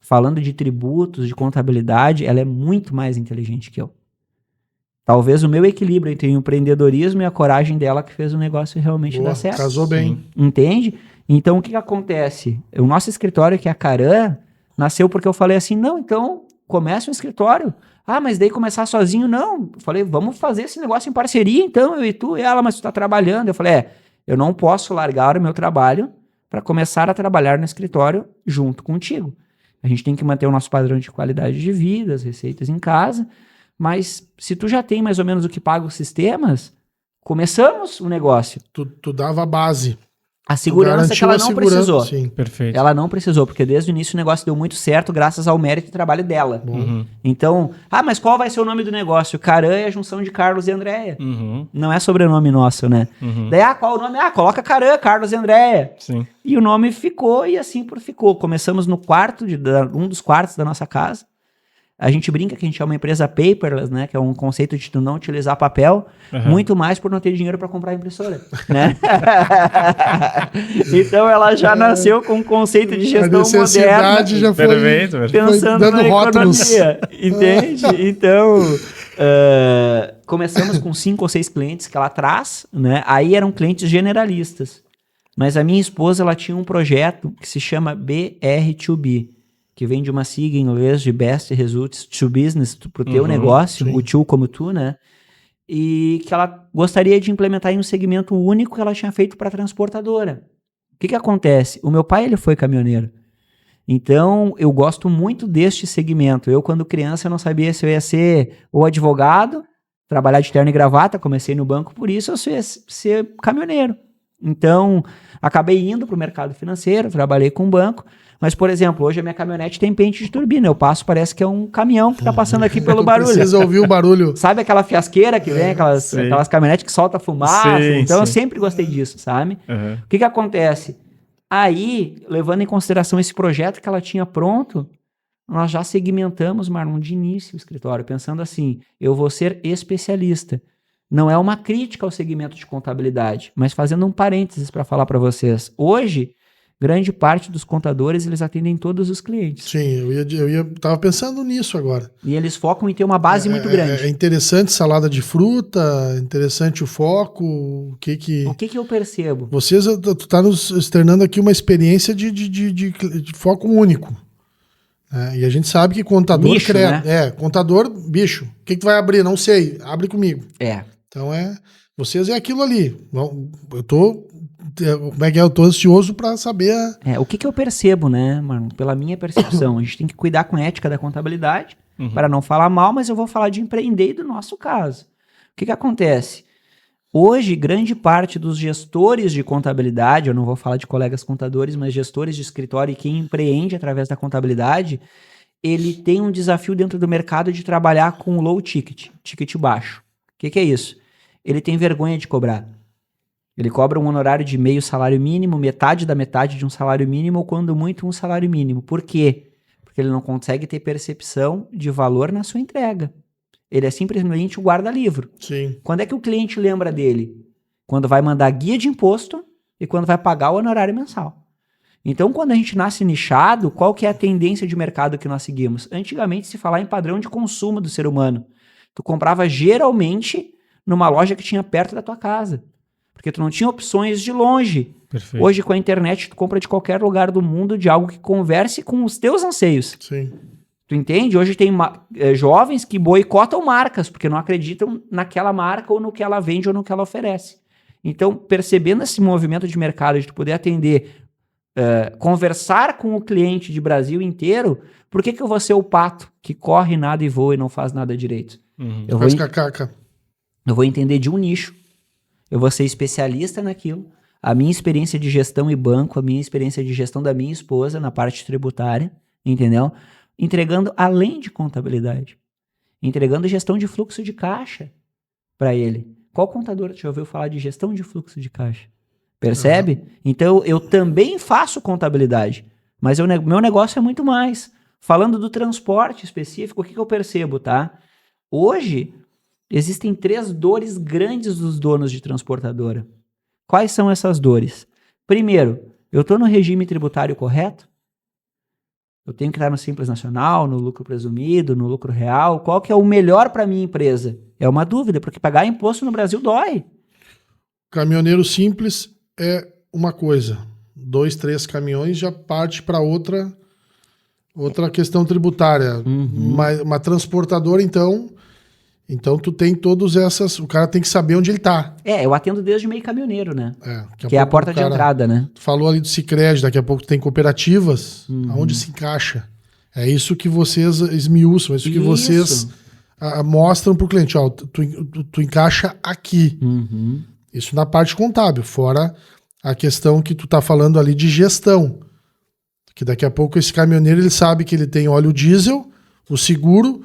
falando de tributos, de contabilidade, ela é muito mais inteligente que eu. Talvez o meu equilíbrio entre o empreendedorismo e a coragem dela que fez o negócio realmente dar certo. Casou bem. Entende? Então, o que acontece? O nosso escritório, que é a Caran, nasceu porque eu falei assim, não, então, comece um escritório. Ah, mas daí começar sozinho, não. Eu falei, vamos fazer esse negócio em parceria, então, eu e tu. E ela, mas tu tá trabalhando. Eu falei, eu não posso largar o meu trabalho para começar a trabalhar no escritório junto contigo. A gente tem que manter o nosso padrão de qualidade de vida, as receitas em casa, mas se tu já tem mais ou menos o que paga os sistemas, começamos o negócio. Tu dava a base. A segurança que ela não precisou. Sim. Perfeito. Ela não precisou, porque desde o início o negócio deu muito certo graças ao mérito e trabalho dela. Então, mas qual vai ser o nome do negócio? Caran é a junção de Carlos e Andréia. Não é sobrenome nosso, né? Daí, qual o nome? Coloca Caran, Carlos e Andréia. Sim. E o nome ficou e assim ficou. Começamos no quarto, um dos quartos da nossa casa. A gente brinca que a gente é uma empresa paperless, né? Que é um conceito de tu não utilizar papel, muito mais por não ter dinheiro para comprar impressora, né? Então ela já nasceu com um conceito de gestão moderna, já foi pensando dando na rótulos. economia, entende? Então começamos com 5 ou 6 clientes que ela traz, né? Aí eram clientes generalistas, mas a minha esposa ela tinha um projeto que se chama BR2B, que vem de uma sigla em inglês de Best Results to Business, pro teu negócio, o tu como tu, né? E que ela gostaria de implementar em um segmento único que ela tinha feito para transportadora. O que acontece? O meu pai, ele foi caminhoneiro. Então, eu gosto muito deste segmento. Eu, quando criança, eu não sabia se eu ia ser ou advogado, trabalhar de terno e gravata, comecei no banco, por isso eu ia ser caminhoneiro. Então, acabei indo para o mercado financeiro, trabalhei com banco, mas, por exemplo, hoje a minha caminhonete tem pente de turbina. Eu passo, parece que é um caminhão que está passando aqui pelo barulho. Precisa ouvir o barulho. Sabe aquela fiasqueira que vem, aquelas caminhonetes que soltam fumaça? Então, eu sempre gostei disso, sabe? O que acontece? Aí, levando em consideração esse projeto que ela tinha pronto, nós já segmentamos, Marlon, de início o escritório, pensando assim, eu vou ser especialista. Não é uma crítica ao segmento de contabilidade, mas fazendo um parênteses para falar para vocês. Hoje, grande parte dos contadores, eles atendem todos os clientes. Sim, tava pensando nisso agora. E eles focam em ter uma base muito grande. É interessante salada de fruta, interessante o foco, o que eu percebo? Tu tá nos externando aqui uma experiência de foco único. E a gente sabe que contador nicho, né? Contador, bicho. O que tu vai abrir? Não sei. Abre comigo. É. Então vocês é aquilo ali. Eu tô como é que é? Eu tô ansioso para saber. O que eu percebo, né, mano? Pela minha percepção, a gente tem que cuidar com a ética da contabilidade, para não falar mal, mas eu vou falar de empreender e do nosso caso. O que acontece? Hoje, grande parte dos gestores de contabilidade, eu não vou falar de colegas contadores, mas gestores de escritório e quem empreende através da contabilidade, ele tem um desafio dentro do mercado de trabalhar com low ticket, ticket baixo. O que é isso? Ele tem vergonha de cobrar. Ele cobra um honorário de meio salário mínimo, metade da metade de um salário mínimo, ou quando muito um salário mínimo. Por quê? Porque ele não consegue ter percepção de valor na sua entrega. Ele é simplesmente o guarda-livro. Sim. Quando é que o cliente lembra dele? Quando vai mandar guia de imposto e quando vai pagar o honorário mensal. Então, quando a gente nasce nichado, qual que é a tendência de mercado que nós seguimos? Antigamente, se falar em padrão de consumo do ser humano, tu comprava geralmente numa loja que tinha perto da tua casa. Porque tu não tinha opções de longe. Perfeito. Hoje, com a internet, tu compra de qualquer lugar do mundo de algo que converse com os teus anseios. Sim. Tu entende? Hoje tem jovens que boicotam marcas, porque não acreditam naquela marca ou no que ela vende ou no que ela oferece. Então, percebendo esse movimento de mercado, de tu poder atender, conversar com o cliente de Brasil inteiro, por que eu vou ser o pato que corre nada e voa e não faz nada direito? Eu Faz vou, cacaca. eu vou entender de um nicho. Eu vou ser especialista naquilo. A minha experiência de gestão e banco, a minha experiência de gestão da minha esposa na parte tributária, entendeu? Entregando além de contabilidade. Entregando gestão de fluxo de caixa para ele. Qual contador já ouviu falar de gestão de fluxo de caixa? Percebe? Então, eu também faço contabilidade, mas meu negócio é muito mais. Falando do transporte específico, o que eu percebo, tá? Hoje, existem 3 dores grandes dos donos de transportadora. Quais são essas dores? Primeiro, eu estou no regime tributário correto? Eu tenho que estar no Simples Nacional, no lucro presumido, no lucro real? Qual que é o melhor para a minha empresa? É uma dúvida, porque pagar imposto no Brasil dói. Caminhoneiro simples é uma coisa. 2, 3 caminhões já parte para outra questão tributária. Uma transportadora, então tu tem todas essas... O cara tem que saber onde ele tá. Eu atendo desde meio caminhoneiro, né? Daqui Que é a pouco porta o de cara- entrada, né? Tu falou ali do Sicredi, daqui a pouco tu tem cooperativas. Aonde se encaixa? É isso que vocês esmiuçam, é isso que vocês mostram pro cliente. Ó, tu encaixa aqui. Isso na parte contábil, fora a questão que tu tá falando ali de gestão. Que daqui a pouco esse caminhoneiro ele sabe que ele tem óleo diesel, o seguro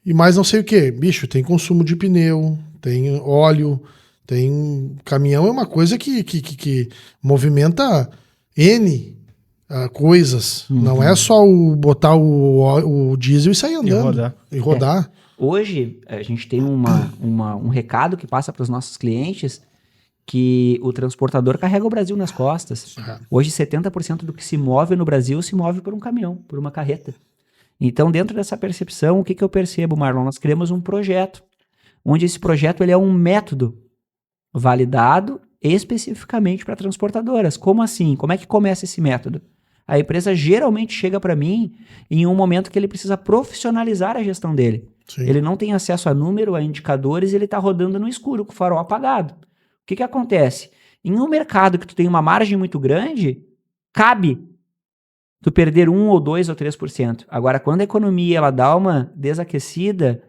e mais não sei o que. Bicho, tem consumo de pneu, tem óleo, tem caminhão, é uma coisa que movimenta N coisas. Não é só botar o diesel e sair andando. E rodar. Hoje, a gente tem um recado que passa para os nossos clientes que o transportador carrega o Brasil nas costas. Hoje, 70% do que se move no Brasil se move por um caminhão, por uma carreta. Então, dentro dessa percepção, o que eu percebo, Marlon? Nós criamos um projeto, onde esse projeto ele é um método validado especificamente para transportadoras. Como assim? Como é que começa esse método? A empresa geralmente chega para mim em um momento que ele precisa profissionalizar a gestão dele. Sim. Ele não tem acesso a número, a indicadores, ele está rodando no escuro, com o farol apagado. O que acontece? Em um mercado que tu tem uma margem muito grande, cabe tu perder 1 ou 2 ou 3%. Agora, quando a economia ela dá uma desaquecida,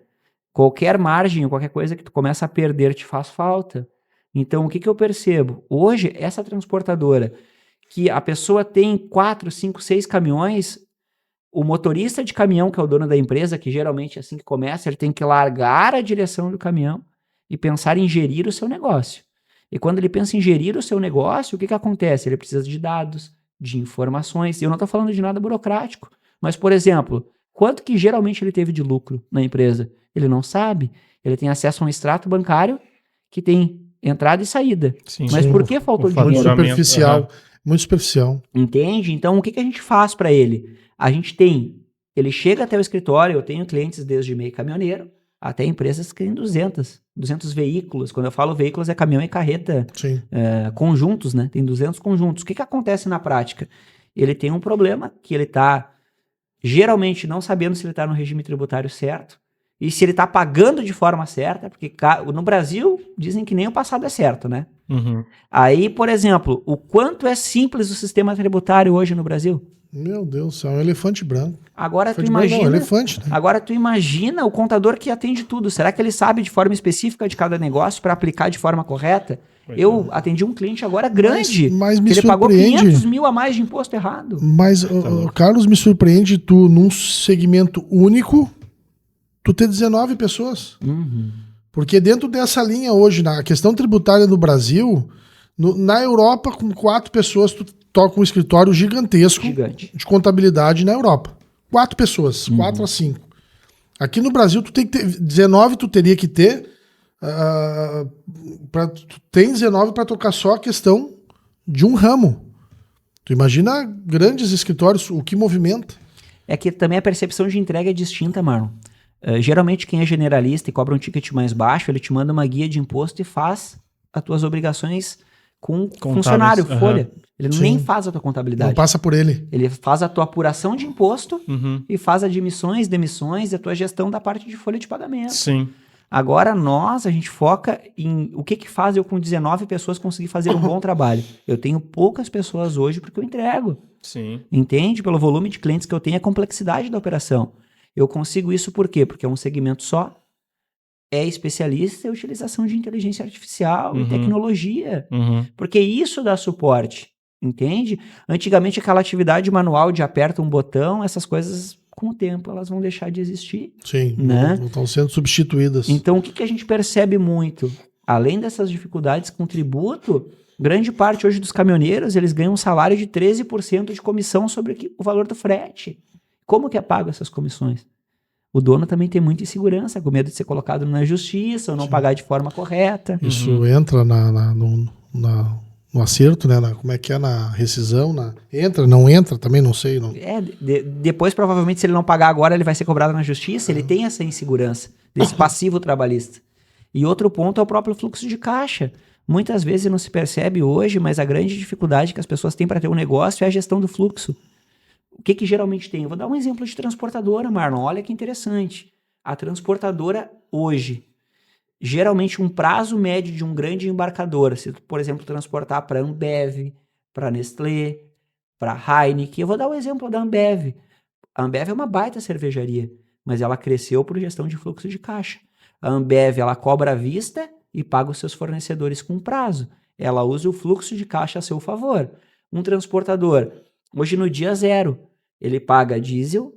qualquer margem, qualquer coisa que tu começa a perder te faz falta. Então, o que eu percebo? Hoje, essa transportadora, que a pessoa tem 4, 5, 6 caminhões, o motorista de caminhão, que é o dono da empresa, que geralmente é assim que começa, ele tem que largar a direção do caminhão e pensar em gerir o seu negócio. E quando ele pensa em gerir o seu negócio, o que acontece? Ele precisa de dados, de informações. E eu não estou falando de nada burocrático. Mas, por exemplo, quanto que geralmente ele teve de lucro na empresa? Ele não sabe. Ele tem acesso a um extrato bancário que tem entrada e saída. Sim, mas sim. por que faltou O dinheiro? faturamento, Muito superficial. Entende? Então, o que a gente faz para ele? A gente tem... Ele chega até o escritório, eu tenho clientes desde meio caminhoneiro até empresas que têm 200 veículos. Quando eu falo veículos, é caminhão e carreta conjuntos, né? Tem 200 conjuntos. O que acontece na prática? Ele tem um problema que ele está geralmente não sabendo se ele está no regime tributário certo e se ele está pagando de forma certa, porque no Brasil dizem que nem o passado é certo, né? Uhum. Aí, por exemplo, o quanto é simples o sistema tributário hoje no Brasil? Meu Deus do céu, é um elefante branco. Agora tu Elefante branco não, imagina, elefante, né? agora tu imagina o contador que atende tudo. Será que ele sabe de forma específica de cada negócio para aplicar de forma correta? Pois Eu atendi um cliente agora grande, Mas me que ele pagou surpreende. 500 mil a mais de imposto errado. Mas, Carlos, me surpreende tu, num segmento único, tu ter 19 pessoas. Porque dentro dessa linha hoje, na questão tributária no Brasil, na Europa, com 4 pessoas, tu toca um escritório gigantesco Gigante. de contabilidade na Europa. 4 pessoas, 4 a 5. Aqui no Brasil, tu tem que ter 19, tu teria que ter. Tu tem 19 para tocar só a questão de um ramo. Tu imagina grandes escritórios, o que movimenta. É que também a percepção de entrega é distinta, Marlon. Geralmente quem é generalista e cobra um ticket mais baixo, ele te manda uma guia de imposto e faz as tuas obrigações com funcionário, folha. Ele Sim. nem faz a tua contabilidade. Não passa por ele. Ele faz a tua apuração de imposto Uhum. e faz admissões, demissões e a tua gestão da parte de folha de pagamento. Sim. Agora a gente foca em o que faz eu com 19 pessoas conseguir fazer um bom trabalho. Eu tenho poucas pessoas hoje porque eu entrego. Sim. Entende? Pelo volume de clientes que eu tenho e a complexidade da operação. Eu consigo isso por quê? Porque é um segmento só, é especialista em utilização de inteligência artificial e tecnologia. Uhum. Porque isso dá suporte, entende? Antigamente aquela atividade manual de aperta um botão, essas coisas com o tempo elas vão deixar de existir. Sim, Né? não estão sendo substituídas. Então o que a gente percebe muito? Além dessas dificuldades com tributo, grande parte hoje dos caminhoneiros, eles ganham um salário de 13% de comissão sobre o valor do frete. Como que é pago essas comissões? O dono também tem muita insegurança, com medo de ser colocado na justiça ou não pagar de forma correta. Isso entra no acerto, né? Como é que é na rescisão? Entra, não entra, também não sei. Não. Depois, provavelmente, se ele não pagar agora, ele vai ser cobrado na justiça. Ele tem essa insegurança, desse passivo trabalhista. E outro ponto é o próprio fluxo de caixa. Muitas vezes não se percebe hoje, mas a grande dificuldade que as pessoas têm para ter um negócio é a gestão do fluxo. O que geralmente tem? Eu vou dar um exemplo de transportadora, Marlon. Olha que interessante. A transportadora hoje, geralmente um prazo médio de um grande embarcador, se tu, por exemplo, transportar para Ambev, para Nestlé, para Heineken, eu vou dar o exemplo da Ambev. A Ambev é uma baita cervejaria, mas ela cresceu por gestão de fluxo de caixa. A Ambev, ela cobra à vista e paga os seus fornecedores com prazo. Ela usa o fluxo de caixa a seu favor. Um transportador, hoje no dia zero, ele paga diesel,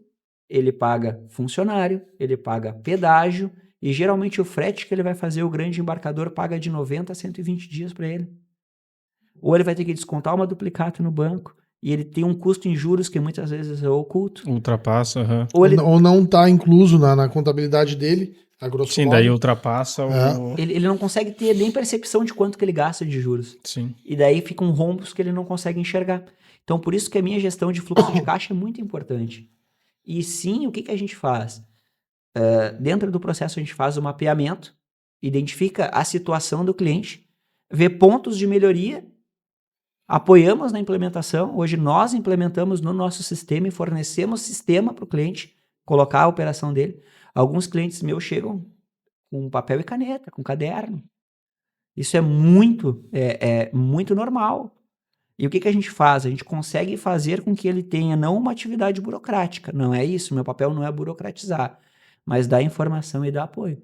ele paga funcionário, ele paga pedágio e geralmente o frete que ele vai fazer, o grande embarcador paga de 90 a 120 dias para ele. Ou ele vai ter que descontar uma duplicata no banco e ele tem um custo em juros que muitas vezes é oculto. Ultrapassa, aham. Ou não está incluso na contabilidade dele, a grosso Sim, modo. daí ultrapassa o... Ele não consegue ter nem percepção de quanto que ele gasta de juros. Sim. E daí ficam rombos que ele não consegue enxergar. Então, por isso que a minha gestão de fluxo de caixa é muito importante. E sim, o que a gente faz? Dentro do processo, a gente faz o mapeamento, identifica a situação do cliente, vê pontos de melhoria, apoiamos na implementação. Hoje, nós implementamos no nosso sistema e fornecemos sistema para o cliente colocar a operação dele. Alguns clientes meus chegam com papel e caneta, com caderno. Isso é muito normal. E o que a gente faz? A gente consegue fazer com que ele tenha não uma atividade burocrática. Não é isso, meu papel não é burocratizar, mas dar informação e dar apoio.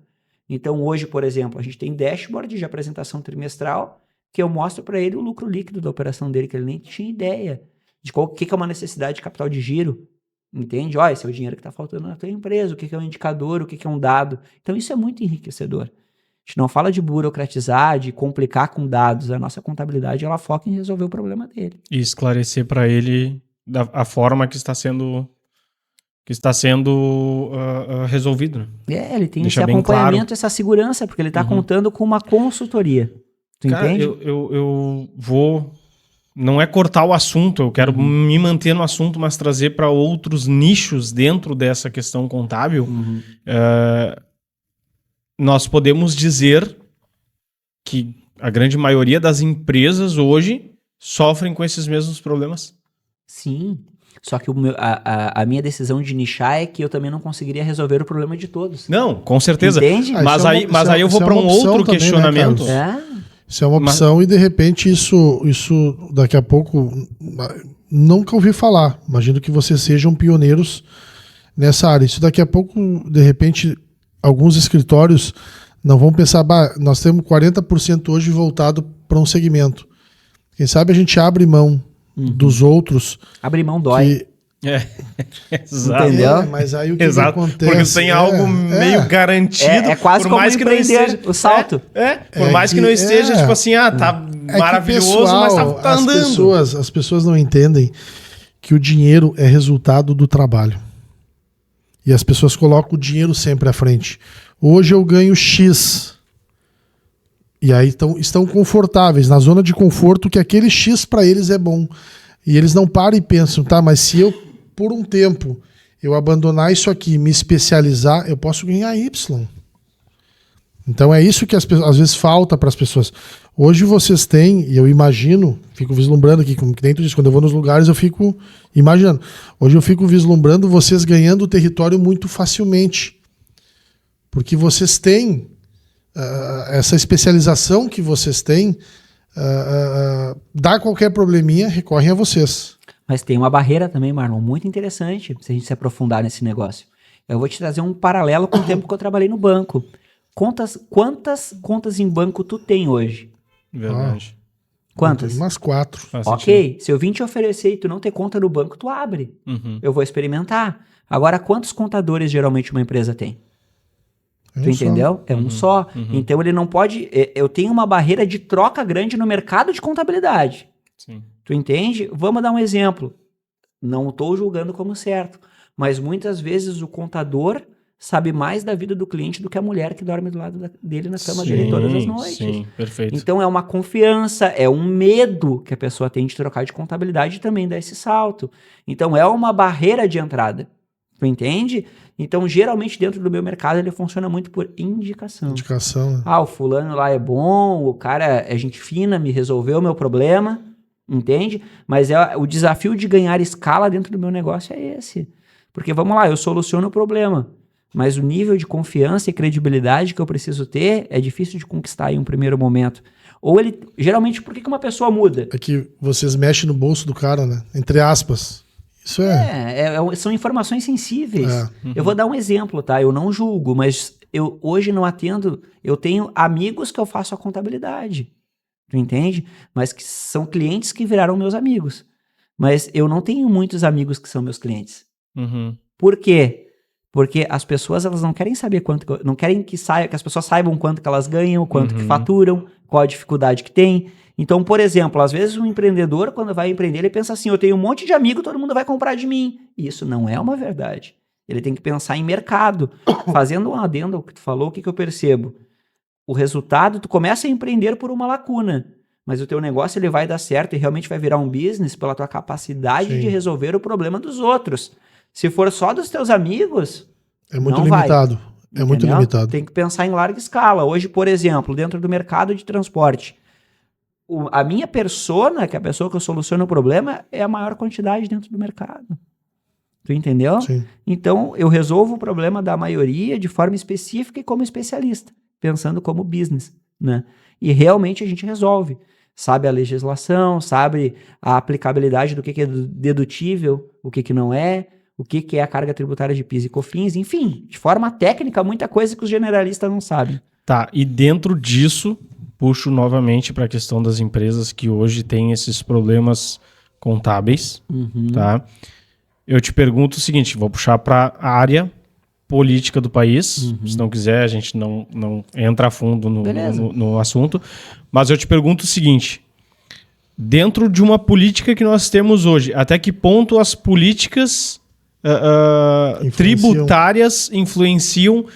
Então hoje, por exemplo, a gente tem dashboard de apresentação trimestral que eu mostro para ele o lucro líquido da operação dele, que ele nem tinha ideia de o que é uma necessidade de capital de giro. Entende? Olha, esse é o dinheiro que está faltando na tua empresa, o que é um indicador, o que é um dado. Então isso é muito enriquecedor. A gente não fala de burocratizar, de complicar com dados. A nossa contabilidade, ela foca em resolver o problema dele. E esclarecer para ele a forma que está sendo resolvido, né? Ele tem Deixa esse bem acompanhamento, claro. essa segurança, porque ele está contando com uma consultoria. Tu Cara, entende? eu vou... Não é cortar o assunto, eu quero me manter no assunto, mas trazer para outros nichos dentro dessa questão contábil. Nós podemos dizer que a grande maioria das empresas hoje sofrem com esses mesmos problemas. Sim. Só que a minha decisão de nichar é que eu também não conseguiria resolver o problema de todos. Não, com certeza. Entende? Mas isso é aí eu vou isso é para uma um opção outro também, né, questionamento. Carlos? Isso é uma opção e, de repente, isso daqui a pouco, nunca ouvi falar. Imagino que vocês sejam pioneiros nessa área. Isso daqui a pouco, de repente, alguns escritórios não vão pensar, nós temos 40% hoje voltado para um segmento. Quem sabe a gente abre mão dos outros. Abrir mão dói. Exato. Entendeu? Mas aí o que Exato. acontece... Porque tem algo meio garantido. É quase por como mais que não empreender, esteja, o salto. Por mais que não esteja, tipo assim, tá maravilhoso, mas tá andando. As pessoas não entendem que o dinheiro é resultado do trabalho. E as pessoas colocam o dinheiro sempre à frente. Hoje eu ganho X. E aí estão confortáveis, na zona de conforto, que aquele X para eles é bom. E eles não param e pensam, tá, mas se eu, por um tempo, eu abandonar isso aqui, me especializar, eu posso ganhar Y. Então é isso que às vezes falta para as pessoas. Hoje vocês têm, e eu imagino, fico vislumbrando aqui, como que dentro disso, quando eu vou nos lugares eu fico imaginando. Hoje eu fico vislumbrando vocês ganhando o território muito facilmente. Porque vocês têm essa especialização que vocês têm, dá qualquer probleminha, recorrem a vocês. Mas tem uma barreira também, Marlon, muito interessante, se a gente se aprofundar nesse negócio. Eu vou te trazer um paralelo com o tempo que eu trabalhei no banco. Quantas contas em banco tu tem hoje? Verdade. Quantas? Umas 4. Ok, se eu vim te oferecer e tu não ter conta no banco, tu abre. Eu vou experimentar. Agora, quantos contadores geralmente uma empresa tem? Tu entendeu? É um só. Então ele não pode... Eu tenho uma barreira de troca grande no mercado de contabilidade. Sim. Tu entende? Vamos dar um exemplo. Não estou julgando como certo, mas muitas vezes o contador sabe mais da vida do cliente do que a mulher que dorme do lado dele na cama dele todas as noites. Sim, perfeito. Então é uma confiança, é um medo que a pessoa tem de trocar de contabilidade e também dar esse salto. Então é uma barreira de entrada. Tu entende? Então, geralmente, dentro do meu mercado, ele funciona muito por indicação. Indicação, né? Ah, o fulano lá é bom, o cara é gente fina, me resolveu o meu problema, entende? Mas o desafio de ganhar escala dentro do meu negócio é esse. Porque, vamos lá, eu soluciono o problema, mas o nível de confiança e credibilidade que eu preciso ter é difícil de conquistar em um primeiro momento. Ou ele... Geralmente, por que uma pessoa muda? É que vocês mexem no bolso do cara, né? Entre aspas. Isso são informações sensíveis. Eu vou dar um exemplo, tá? Eu não julgo, mas eu hoje não atendo... Eu tenho amigos que eu faço a contabilidade. Tu entende? Mas que são clientes que viraram meus amigos. Mas eu não tenho muitos amigos que são meus clientes. Por quê? Porque as pessoas elas não querem saber quanto... Não querem que as pessoas saibam quanto que elas ganham, quanto que faturam, qual a dificuldade que tem. Então, por exemplo, às vezes um empreendedor, quando vai empreender, ele pensa assim, eu tenho um monte de amigo, todo mundo vai comprar de mim. E isso não é uma verdade. Ele tem que pensar em mercado. Fazendo um adendo ao que tu falou, o que eu percebo? O resultado, tu começa a empreender por uma lacuna, mas o teu negócio ele vai dar certo e realmente vai virar um business pela tua capacidade de resolver o problema dos outros. Se for só dos teus amigos, é muito não limitado. Vai. É muito Entendeu? limitado. Tem que pensar em larga escala. Hoje, por exemplo, dentro do mercado de transporte, a minha persona, que é a pessoa que eu soluciono o problema, é a maior quantidade dentro do mercado. Tu entendeu? Sim. Então, eu resolvo o problema da maioria de forma específica e como especialista, pensando como business, né? E realmente a gente resolve. Sabe a legislação, sabe a aplicabilidade do que é dedutível, o que não é, o que é a carga tributária de PIS e COFINS, enfim, de forma técnica, muita coisa que os generalistas não sabem. Tá, e dentro disso, puxo novamente para a questão das empresas que hoje têm esses problemas contábeis, tá? Eu te pergunto o seguinte, vou puxar para a área política do país, se não quiser a gente não entra a fundo no assunto, mas eu te pergunto o seguinte, dentro de uma política que nós temos hoje, até que ponto as políticas tributárias influenciam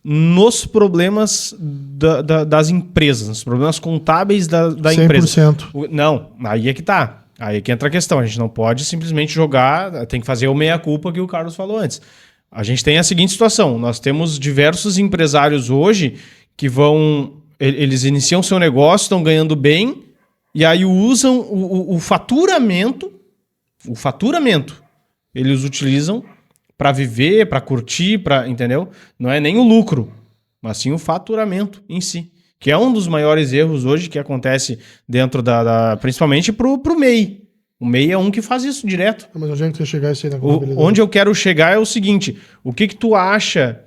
nos problemas das empresas, nos problemas contábeis da empresa? 100%. Não, aí é que tá. Aí é que entra a questão. A gente não pode simplesmente jogar, tem que fazer o meia-culpa que o Carlos falou antes. A gente tem a seguinte situação, nós temos diversos empresários hoje que eles iniciam seu negócio, estão ganhando bem, e aí usam o faturamento, eles utilizam para viver, para curtir, entendeu? Não é nem o lucro, mas sim o faturamento em si. que é um dos maiores erros hoje que acontece dentro principalmente pro MEI. O MEI é um que faz isso direto. Mas onde é que tu ia chegar isso aí na contabilidade? Onde eu quero chegar é o seguinte, o que tu acha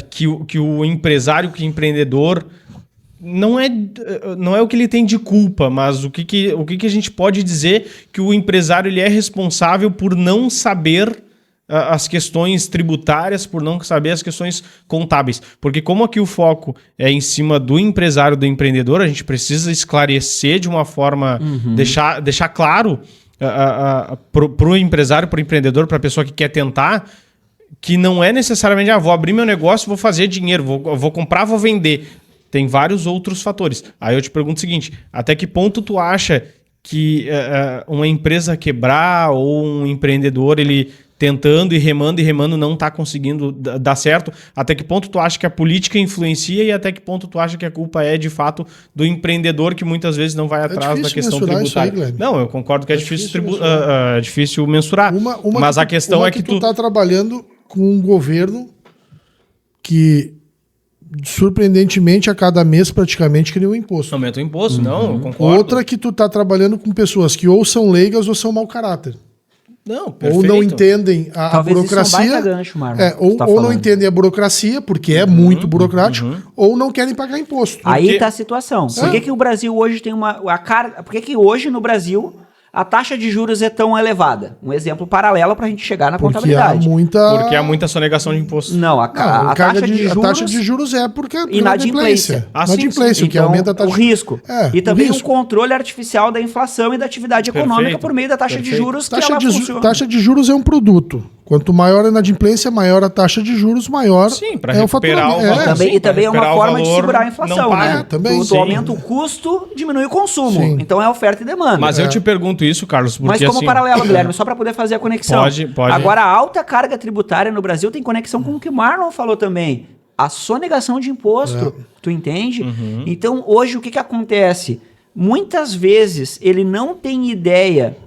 que o empresário, que o empreendedor, não é o que ele tem de culpa, mas o que a gente pode dizer que o empresário ele é responsável por não saber as questões tributárias, por não saber as questões contábeis. Porque como aqui o foco é em cima do empresário, do empreendedor, a gente precisa esclarecer de uma forma, deixar claro para o empresário, para o empreendedor, para a pessoa que quer tentar, que não é necessariamente, vou abrir meu negócio, vou fazer dinheiro, vou comprar, vou vender. Tem vários outros fatores. Aí eu te pergunto o seguinte, até que ponto tu acha que uma empresa quebrar ou um empreendedor, ele tentando e remando não está conseguindo dar certo? Até que ponto tu acha que a política influencia e até que ponto tu acha que a culpa é, de fato, do empreendedor que muitas vezes não vai atrás da questão tributária? Isso aí, não, eu concordo que é difícil mensurar. Mas a questão é que tu está trabalhando com um governo que, surpreendentemente, a cada mês praticamente cria um imposto. Aumenta o imposto, não, eu concordo. Outra que tu está trabalhando com pessoas que ou são leigas ou são mau caráter. Não, perfeito. Ou não entendem a burocracia. Isso é um baita gancho, Marlon, ou não entendem a burocracia, porque é muito burocrático, ou não querem pagar imposto. Aí tá a situação. Por que o Brasil hoje tem a carga? Por que hoje no Brasil a taxa de juros é tão elevada? Um exemplo paralelo para a gente chegar na contabilidade. Porque há muita sonegação de imposto. Não, a taxa de juros é porque inadimplência. Inadimplência, que então, aumenta a taxa o risco. E também o controle artificial da inflação e da atividade econômica por meio da taxa de juros que ela funciona. Taxa de juros é um produto. Quanto maior a inadimplência, maior a taxa de juros, maior é o faturamento. E também é uma forma de segurar a inflação, né? Tu aumenta o custo, diminui o consumo. Então é oferta e demanda. Mas eu te pergunto isso, Carlos, porque mas como paralelo, Guilherme, só para poder fazer a conexão. Pode. Agora, a alta carga tributária no Brasil tem conexão com o que o Marlon falou também. A sonegação de imposto, tu entende? Então, hoje, o que acontece? Muitas vezes, ele não tem ideia,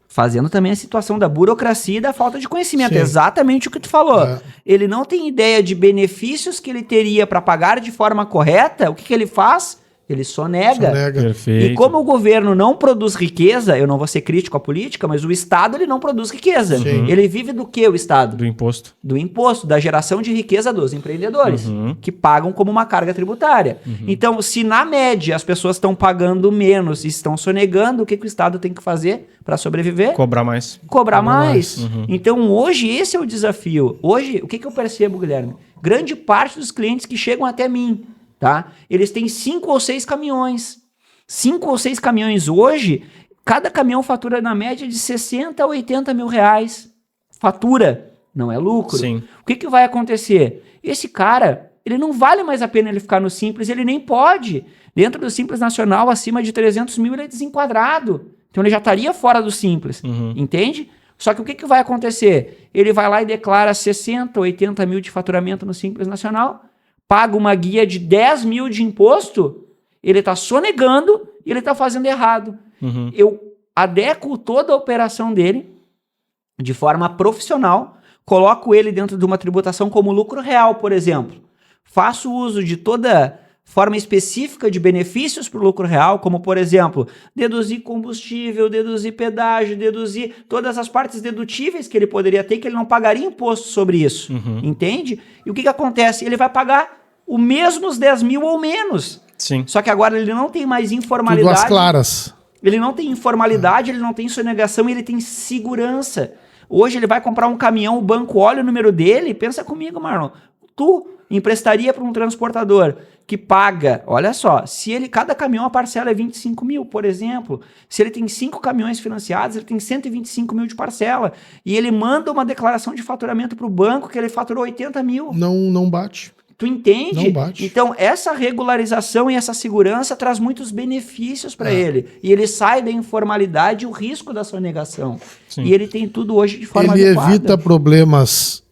fazendo também a situação da burocracia e da falta de conhecimento. É exatamente o que tu falou. Ele não tem ideia de benefícios que ele teria para pagar de forma correta. O que ele faz? Ele sonega. Perfeito. E como o governo não produz riqueza, eu não vou ser crítico à política, mas o Estado ele não produz riqueza. Ele vive do que o Estado? Do imposto. Do imposto, da geração de riqueza dos empreendedores, que pagam como uma carga tributária. Então, se na média as pessoas estão pagando menos e estão sonegando, o que o Estado tem que fazer para sobreviver? Cobrar mais. Cobrar mais. Então, hoje, esse é o desafio. Hoje, o que eu percebo, Guilherme? Grande parte dos clientes que chegam até mim, tá? Eles têm 5 ou 6 caminhões. 5 ou 6 caminhões hoje, cada caminhão fatura na média de 60 a 80 mil reais. Fatura, não é lucro. Sim. O que vai acontecer? Esse cara, ele não vale mais a pena ele ficar no Simples, ele nem pode. Dentro do Simples Nacional, acima de 300 mil, ele é desenquadrado. Então ele já estaria fora do Simples, entende? Só que o que vai acontecer? Ele vai lá e declara 60, 80 mil de faturamento no Simples Nacional, paga uma guia de 10 mil de imposto, ele está sonegando e ele está fazendo errado. Eu adequo toda a operação dele de forma profissional, coloco ele dentro de uma tributação como lucro real, por exemplo. Faço uso de toda forma específica de benefícios para o lucro real, como, por exemplo, deduzir combustível, deduzir pedágio, deduzir todas as partes dedutíveis que ele poderia ter, que ele não pagaria imposto sobre isso. Entende? E o que acontece? Ele vai pagar o mesmo os 10 mil ou menos. Sim. Só que agora ele não tem mais informalidade. Tudo às claras. Ele não tem informalidade, ele não tem sonegação, ele tem segurança. Hoje ele vai comprar um caminhão, o banco olha o número dele, pensa comigo, Marlon. Tu emprestaria para um transportador que paga, olha só, se ele, cada caminhão a parcela é 25 mil, por exemplo, se ele tem 5 caminhões financiados, ele tem 125 mil de parcela, e ele manda uma declaração de faturamento para o banco que ele faturou 80 mil. Não bate. Tu entende? Não bate. Então, essa regularização e essa segurança traz muitos benefícios para ele. E ele sai da informalidade e o risco da sonegação. Sim. E ele tem tudo hoje de forma ele adequada. Evita problemas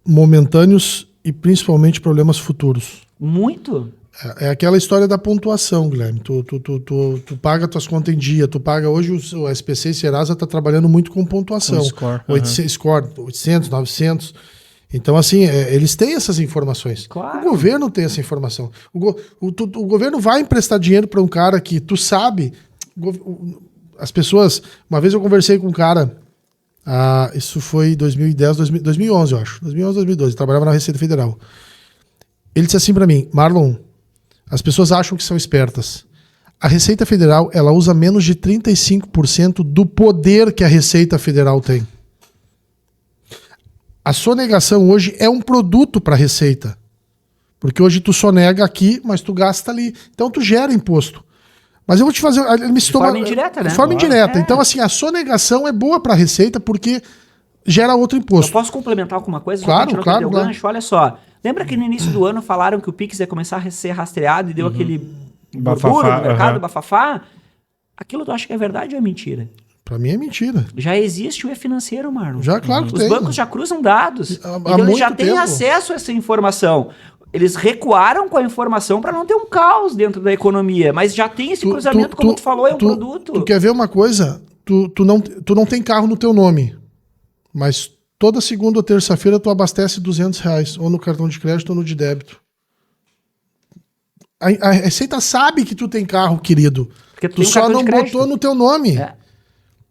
momentâneos e principalmente problemas futuros. Muito. É aquela história da pontuação, Guilherme. Tu paga tuas contas em dia, tu paga hoje o SPC e Serasa está trabalhando muito com pontuação. Score. Score 800, 900. Então, assim, eles têm essas informações. Claro. O governo tem essa informação. O governo vai emprestar dinheiro para um cara que tu sabe. As pessoas. Uma vez eu conversei com um cara. Isso foi 2011, eu acho. 2011, 2012. Eu trabalhava na Receita Federal. Ele disse assim para mim: Marlon, as pessoas acham que são espertas. A Receita Federal, ela usa menos de 35% do poder que a Receita Federal tem. A sonegação hoje é um produto para a Receita. Porque hoje tu sonega aqui, mas tu gasta ali. Então tu gera imposto. Mas eu vou te fazer... Ele me citou forma indireta, né? De forma indireta. É. Então, assim, a sonegação é boa para a Receita porque gera outro imposto. Eu posso complementar com uma coisa? Claro, Só claro, o claro. gancho. Olha só. Lembra que no início do ano falaram que o Pix ia começar a ser rastreado e deu aquele burburinho no mercado, bafafá? Aquilo tu acha que é verdade ou é mentira? Pra mim é mentira. Já existe o e-financeiro, Marlon. Já, claro que Os tem. bancos já cruzam dados. Há Então eles já muito têm tempo. acesso a essa informação. Eles recuaram com a informação para não ter um caos dentro da economia. Mas já tem esse cruzamento, como tu falou, é um produto. Tu quer ver uma coisa? Tu não tem carro no teu nome. Mas toda segunda ou terça-feira tu abastece R$200. Ou no cartão de crédito ou no de débito. A Receita sabe que tu tem carro, querido. Porque Tu tem um só cartão não de crédito. botou no teu nome. É.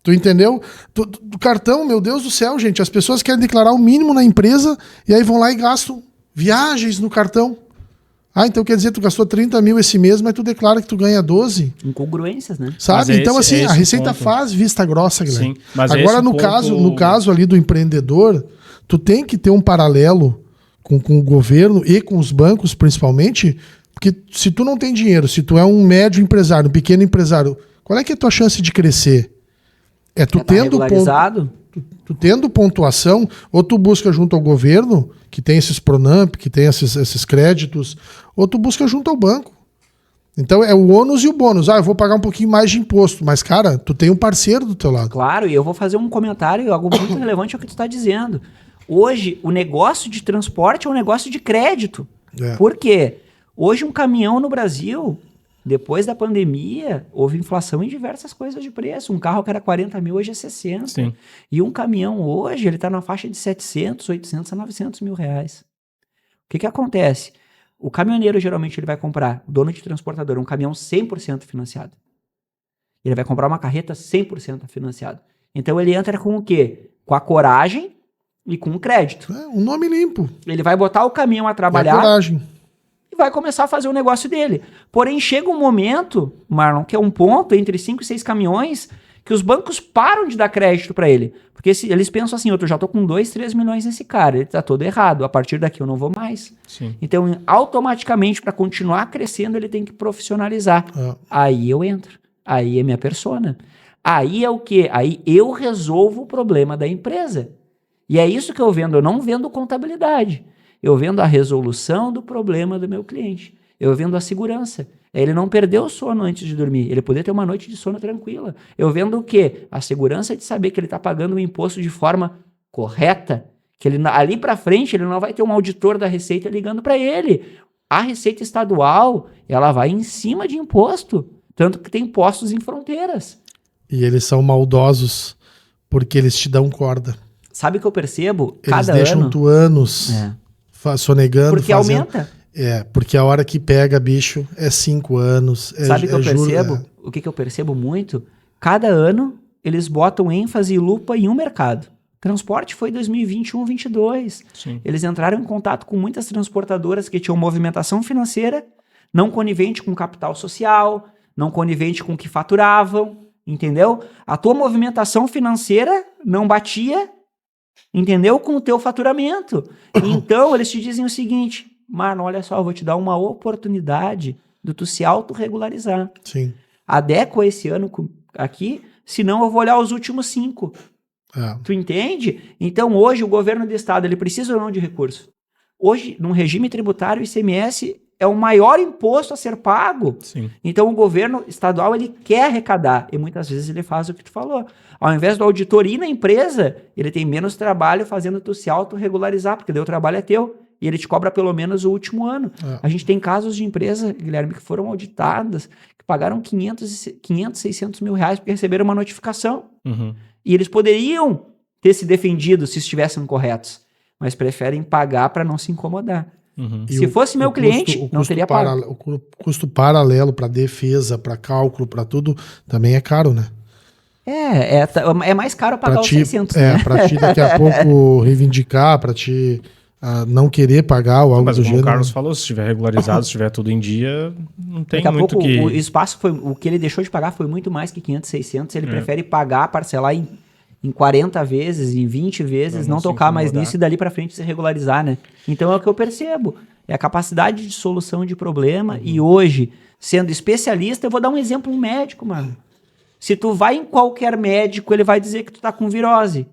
Tu entendeu? Do cartão, meu Deus do céu, gente. As pessoas querem declarar o mínimo na empresa e aí vão lá e gastam viagens no cartão. Então quer dizer, tu gastou 30 mil esse mês, mas tu declara que tu ganha 12. Incongruências, né? Sabe? Mas Então, esse- assim, é a esse Receita ponto. faz vista grossa, Guilherme. Sim, mas Agora, esse no ponto- caso ali do empreendedor, tu tem que ter um paralelo com o governo e com os bancos, principalmente, porque se tu não tem dinheiro, se tu é um médio empresário, um pequeno empresário, qual é que é a tua chance de crescer? É tu Já tá tendo regularizado. tu tendo pontuação, ou tu busca junto ao governo, que tem esses Pronamp, que tem esses créditos, ou tu busca junto ao banco. Então é o ônus e o bônus. Eu vou pagar um pouquinho mais de imposto, mas, cara, tu tem um parceiro do teu lado. Claro, e eu vou fazer um comentário, algo muito relevante ao que tu está dizendo. Hoje, o negócio de transporte é um negócio de crédito. É. Por quê? Hoje, um caminhão no Brasil, depois da pandemia, houve inflação em diversas coisas de preço. Um carro que era 40 mil, hoje é 60. Sim. E um caminhão hoje, ele está na faixa de 700, 800 a 900 mil reais. O que acontece? O caminhoneiro, geralmente, ele vai comprar, o dono de transportadora, um caminhão 100% financiado. Ele vai comprar uma carreta 100% financiada. Então, ele entra com o quê? Com a coragem e com o crédito. É um nome limpo. Ele vai botar o caminhão a É trabalhar coragem. e vai começar a fazer o negócio dele. Porém, chega um momento, Marlon, que é um ponto entre 5 e 6 caminhões, que os bancos param de dar crédito para ele. Porque eles pensam assim, eu já tô com 2, 3 milhões nesse cara, ele tá todo errado, a partir daqui eu não vou mais. Sim. Então, automaticamente, para continuar crescendo, ele tem que profissionalizar. É. Aí eu entro. Aí é minha persona. Aí é o quê? Aí eu resolvo o problema da empresa. E é isso que eu vendo. Eu não vendo contabilidade. Eu vendo a resolução do problema do meu cliente. Eu vendo a segurança. Ele não perdeu o sono antes de dormir. Ele poder ter uma noite de sono tranquila. Eu vendo o quê? A segurança de saber que ele está pagando o imposto de forma correta. Que ele, ali para frente ele não vai ter um auditor da Receita ligando para ele. A Receita Estadual, ela vai em cima de imposto. Tanto que tem postos em fronteiras. E eles são maldosos porque eles te dão corda. Sabe o que eu percebo? Eles Cada deixam ano. tu anos sonegando. Porque aumenta. Porque a hora que pega, bicho, é 5 anos. Sabe o que eu juro, percebo? O que eu percebo muito? Cada ano eles botam ênfase e lupa em um mercado. Transporte foi 2021, 2022. Sim. Eles entraram em contato com muitas transportadoras que tinham movimentação financeira, não conivente com capital social, não conivente com o que faturavam, entendeu? A tua movimentação financeira não batia, entendeu? Com o teu faturamento. Então, eles te dizem o seguinte, Marlon, olha só, eu vou te dar uma oportunidade de tu se autorregularizar. Sim. Adequa esse ano aqui, senão eu vou olhar os últimos 5. É. Tu entende? Então, hoje, o governo do estado, ele precisa ou não de recurso? Hoje, num regime tributário, o ICMS é o maior imposto a ser pago. Sim. Então, o governo estadual, ele quer arrecadar. E muitas vezes ele faz o que tu falou. Ao invés do auditor ir na empresa, ele tem menos trabalho fazendo tu se autorregularizar, porque daí o trabalho é teu. E ele te cobra pelo menos o último ano. É. A gente tem casos de empresa, Guilherme, que foram auditadas, que pagaram 500, 600 mil reais porque receberam uma notificação. Uhum. E eles poderiam ter se defendido se estivessem corretos. mas preferem pagar para não se incomodar. Uhum. E Se fosse meu cliente, não teria pago. O custo paralelo para defesa, para cálculo, para tudo, também é caro, né? É mais caro pagar Pra os ti, 600, né? Pra ti daqui a pouco reivindicar, pra ti não querer pagar ou algo Mas do como o gênero. Carlos falou, se estiver regularizado, se estiver tudo em dia, não tem Daqui a muito pouco que... o espaço foi, o que ele deixou de pagar foi muito mais que 500, 600, ele prefere pagar, parcelar em 40 vezes, em 20 vezes, Pra não não se tocar mais incomodar. nisso e dali pra frente se regularizar, né? Então é o que eu percebo, é a capacidade de solução de problema e hoje, sendo especialista, eu vou dar um exemplo, um médico, mano. Se tu vai em qualquer médico, ele vai dizer que tu tá com virose.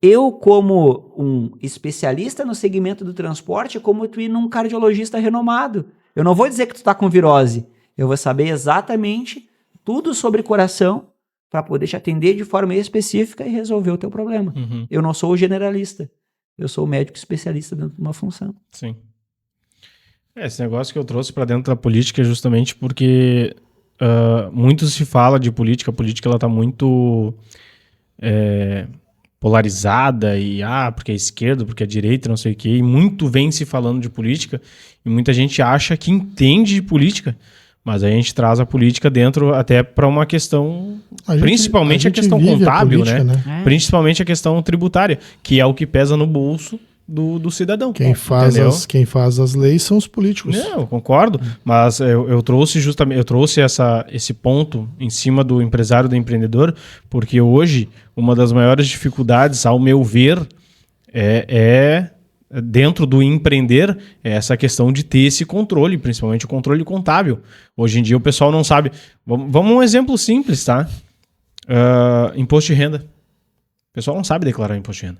Eu, como um especialista no segmento do transporte, é como tu ir num cardiologista renomado. Eu não vou dizer que tu tá com virose. Eu vou saber exatamente tudo sobre coração para poder te atender de forma específica e resolver o teu problema. Uhum, Eu não sou o generalista. Eu sou o médico especialista dentro de uma função. sim. Esse negócio que eu trouxe pra dentro da política é justamente porque muito se fala de política, a política ela tá muito polarizada e porque é esquerda, porque é direita, não sei o quê, e muito vem se falando de política e muita gente acha que entende de política, mas a gente traz a política dentro até para uma questão, principalmente a questão vive contábil, política, né? Principalmente a questão tributária, que é o que pesa no bolso do cidadão. Quem faz as leis são os políticos. Não, eu concordo, mas eu trouxe justamente, esse ponto em cima do empresário, do empreendedor, porque hoje uma das maiores dificuldades, ao meu ver, é dentro do empreender, é essa questão de ter esse controle, principalmente o controle contábil. Hoje em dia o pessoal não sabe. Vamos um exemplo simples, tá? Imposto de renda. O pessoal não sabe declarar imposto de renda.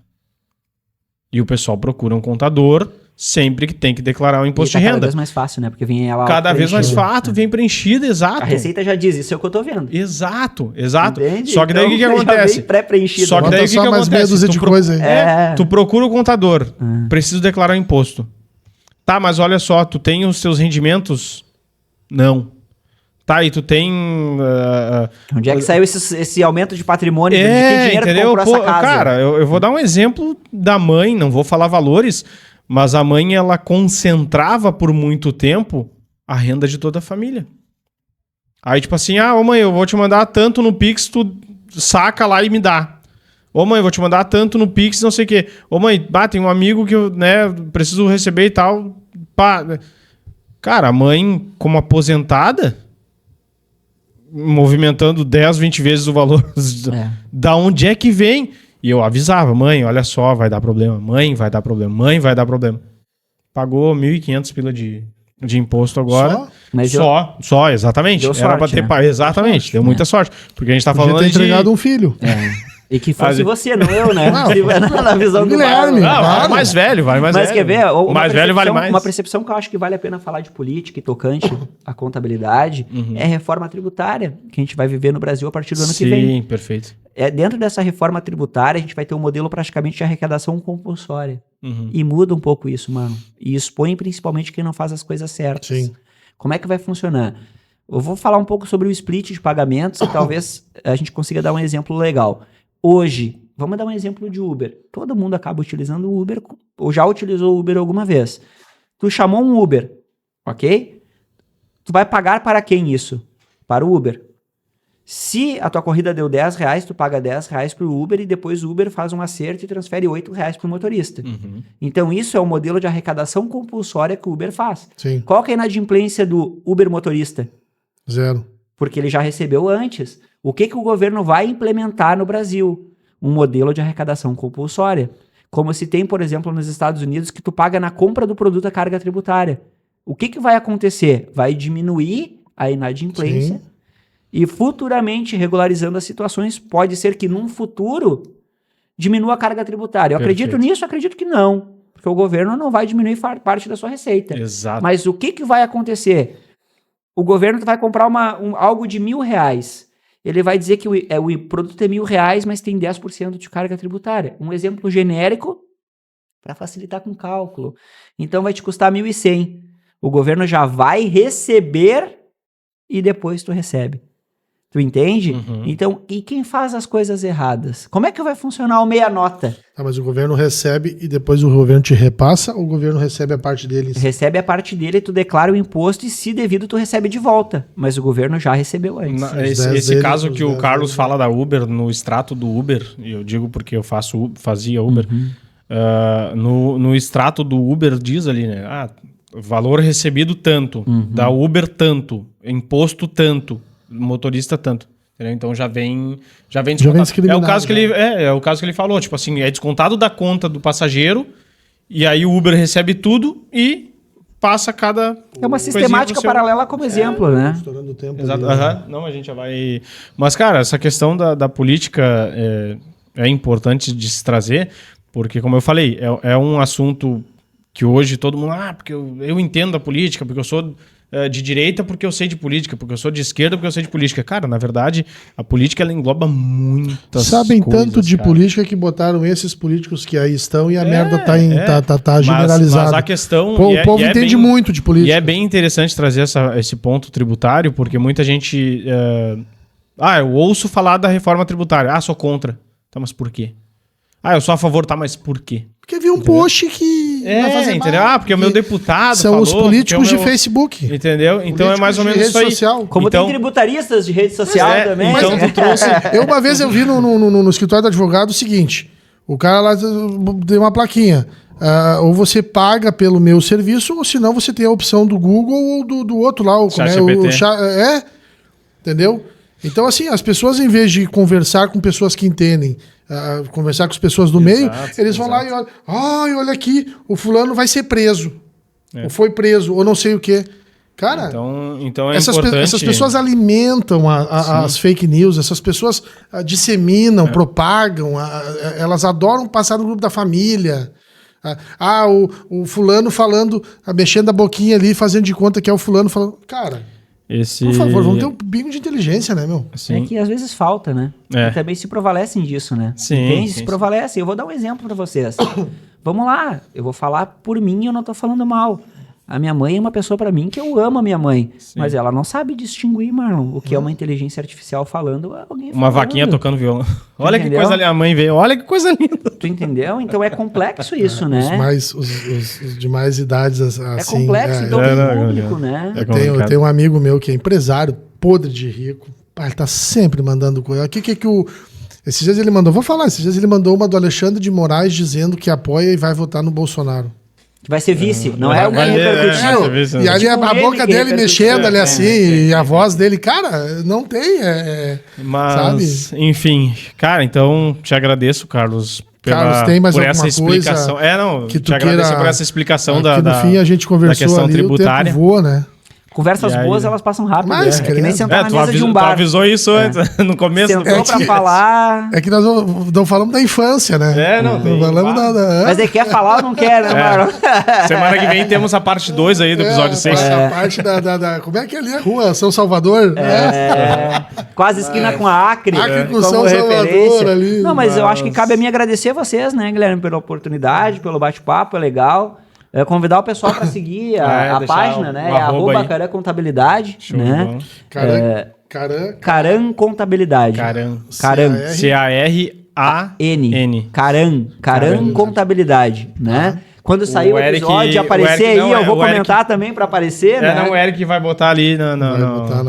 E o pessoal procura um contador sempre que tem que declarar o imposto de Cada renda. vez mais fácil, né? Porque vem ela Cada vez mais fácil, vem preenchida, exato. A Receita já diz, isso é o que eu tô vendo. Exato. Entende? Só que daí Então, o que já acontece? vem pré-preenchido. Só que daí o que Bota só mais meia acontece? dúzia de coisa aí. Tu procura o contador, preciso declarar o imposto. Tá, mas olha só, tu tem os teus rendimentos? Não. Tá, e tu tem... Onde é que saiu esse aumento de patrimônio? De que dinheiro entendeu? comprou essa casa? Cara, eu vou dar um exemplo da mãe, não vou falar valores, mas a mãe, ela concentrava por muito tempo a renda de toda a família. Aí, tipo assim, ô mãe, eu vou te mandar tanto no Pix, tu saca lá e me dá. Ô mãe, eu vou te mandar tanto no Pix, não sei o quê. Ô mãe, tem um amigo que eu preciso receber e tal. Pá. Cara, a mãe, como aposentada, movimentando 10, 20 vezes o valor. Da onde é que vem? E eu avisava, mãe, olha só, vai dar problema. Mãe, vai dar problema. Mãe, vai dar problema. Pagou 1.500 pila de imposto agora. Só? Mas Só, exatamente. Deu Era pra sorte, ter né? exatamente, deu muita sorte. Porque a gente tá Podia falando ter de... entregado um filho. E que fosse você, não eu, né? Não, Na visão do Guilherme. Marlon. Vale Claro. mais velho, vale mais Mas velho. quer ver? O mais velho vale mais. Uma percepção que eu acho que vale a pena falar de política e tocante à contabilidade é a reforma tributária que a gente vai viver no Brasil a partir do ano que vem. Sim, perfeito. Dentro dessa reforma tributária, a gente vai ter um modelo praticamente de arrecadação compulsória. Uhum. E muda um pouco isso, mano. E expõe principalmente quem não faz as coisas certas. Sim. Como é que vai funcionar? Eu vou falar um pouco sobre o split de pagamentos e talvez a gente consiga dar um exemplo legal. Hoje, vamos dar um exemplo de Uber. Todo mundo acaba utilizando o Uber, ou já utilizou o Uber alguma vez. Tu chamou um Uber, ok? Tu vai pagar para quem isso? Para o Uber. Se a tua corrida deu R$10, tu paga R$10 para o Uber e depois o Uber faz um acerto e transfere R$8 para o motorista. Então isso é o modelo de arrecadação compulsória que o Uber faz. Sim. Qual que é a inadimplência do Uber motorista? 0. Porque ele já recebeu antes. O que o governo vai implementar no Brasil? Um modelo de arrecadação compulsória. Como se tem, por exemplo, nos Estados Unidos, que tu paga na compra do produto a carga tributária. O que vai acontecer? Vai diminuir a inadimplência. Sim. E futuramente, regularizando as situações, pode ser que num futuro diminua a carga tributária. Eu acredito nisso? Acredito que não. Porque o governo não vai diminuir parte da sua receita. Exato. Mas o que vai acontecer? O governo vai comprar algo de R$1.000. Ele vai dizer que o produto é R$1.000, mas tem 10% de carga tributária. Um exemplo genérico para facilitar com o cálculo. Então vai te custar 1.100. O governo já vai receber e depois tu recebe. Tu entende? Uhum. Então, e quem faz as coisas erradas? Como é que vai funcionar o meia nota? Ah, mas o governo recebe e depois o governo te repassa ou o governo recebe a parte dele? Recebe a parte dele, tu declara o imposto e, se devido, tu recebe de volta. Mas o governo já recebeu antes. Esse caso que o Carlos fala da Uber, no extrato do Uber, e eu digo porque eu fazia Uber, no extrato do Uber diz ali, né? Valor recebido tanto, da Uber tanto, imposto tanto, motorista tanto. Entendeu? Então já vem descontado. É o caso que ele falou, tipo assim, é descontado da conta do passageiro e aí o Uber recebe tudo e passa cada É uma sistemática paralela como exemplo, né? Estourando o tempo. Exato. Ali, né? Não, a gente já vai... Mas, cara, essa questão da política é importante de se trazer, porque, como eu falei, é um assunto que hoje todo mundo... porque eu entendo a política, porque eu sou de direita, porque eu sei de política, porque eu sou de esquerda, porque eu sei de política. Cara, na verdade, a política, ela engloba muitas Sabem coisas, tanto de cara. política que botaram esses políticos que aí estão e a merda tá Mas generalizada. a questão... O povo entende muito de política. E é bem interessante trazer esse ponto tributário, porque muita gente... eu ouço falar da reforma tributária. Sou contra. Tá, mas por quê? Eu sou a favor, tá, mas por quê? Porque vi um post que vai fazer entendeu? mal, Porque o meu deputado são falou, os políticos porque o de meu- Facebook. Entendeu? Então é mais ou menos Políticos de isso aí. rede social. Como Então- tem tributaristas de rede social também. então tu trouxe... Uma vez eu vi no escritório do advogado o seguinte: o cara lá deu uma plaquinha. Ou você paga pelo meu serviço, ou senão você tem a opção do Google ou do outro lá. Entendeu? Então, assim, as pessoas, em vez de conversar com pessoas que entendem, conversar com as pessoas do meio, eles vão lá e olham. Olha aqui, o fulano vai ser preso. Ou foi preso, ou não sei o quê. Cara, Então é essas importante... pessoas alimentam as fake news, essas pessoas disseminam, propagam, elas adoram passar no grupo da família. O fulano falando, mexendo a boquinha ali, fazendo de conta que é o fulano falando. Cara, por favor, vamos ter um pingo de inteligência, né, meu? Sim. É que às vezes falta, né? É. E também se prevalecem disso, né? Sim, Entende? sim, Se sim. prevalecem. Eu vou dar um exemplo pra vocês. Vamos lá. Eu vou falar por mim, eu não tô falando mal. A minha mãe é uma pessoa pra mim que eu amo a minha mãe. Mas ela não sabe distinguir, Marlon, o que é uma inteligência artificial falando, alguém Uma falando. vaquinha tocando violão. Olha que Entendeu? coisa linda. A mãe veio. Olha que coisa linda. Tu entendeu? Então é complexo isso, né? Os de mais idades, assim. É complexo, então tem público, né? É Tem um amigo meu que é empresário, podre de rico. Ele tá sempre mandando coisa. Esses dias ele mandou, esses dias ele mandou uma do Alexandre de Moraes dizendo que apoia e vai votar no Bolsonaro. Que vai ser vice, não é alguém repercutindo. E ali Tipo a ele boca que dele repercutiu. mexendo ali assim, e a voz dele, cara, não tem. Mas, sabe? enfim. Cara, então te agradeço, Carlos, Carlos, tem mais por alguma essa explicação. coisa Que tu te agradeço queira- por essa explicação Que no fim a gente conversou questão ali, tributária. o tempo voa, né? Conversas E aí, boas, né? elas passam rápido. Mas, É que nem credo. sentar na tu, mesa de um tu bar. avisou isso antes, no começo do Sentou pra falar... É que nós não falamos da infância, né? não tem. falamos da... Mas ele quer falar ou não quer, né, Marlon? Semana que vem temos a parte 2 aí do episódio 6. A parte da... Como é que é ali a rua? São Salvador? Quase esquina com a Acre. Acre com como São Salvador referência. ali. Não, mas eu acho que cabe a mim agradecer a vocês, né, Guilherme, pela oportunidade, pelo bate-papo, é legal. Convidar o pessoal para seguir a deixar página, né? o arroba aí. Caran Contabilidade, Show de né? bola. Caran Contabilidade. Caran. Caran. C-A-R-A-N. Caran Contabilidade, né? Quando sair o Eric- episódio e aparecer o Eric- aí, não, eu vou o Eric- comentar também para aparecer, né? O Eric vai botar ali Vai botar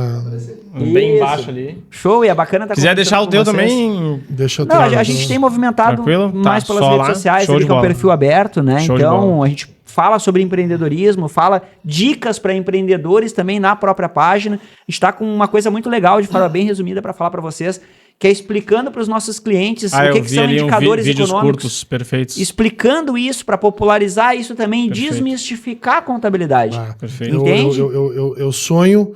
bem Isso. embaixo ali. Show, e é bacana estar Quiser deixar o teu também, Deixa eu Não, a gente tem movimentado Tranquilo? mais Tá, pelas só redes lá. sociais, Show ali de que é um bola. perfil aberto, né? Show de Então, bola. a gente fala sobre empreendedorismo, fala dicas para empreendedores também na própria página. A gente está com uma coisa muito legal, de forma bem resumida, para falar para vocês, que é explicando para os nossos clientes o eu que vi são ali indicadores vídeos econômicos. curtos, perfeitos. Explicando isso para popularizar isso também, Perfeito. desmistificar a contabilidade. Perfeito. Entende? Eu sonho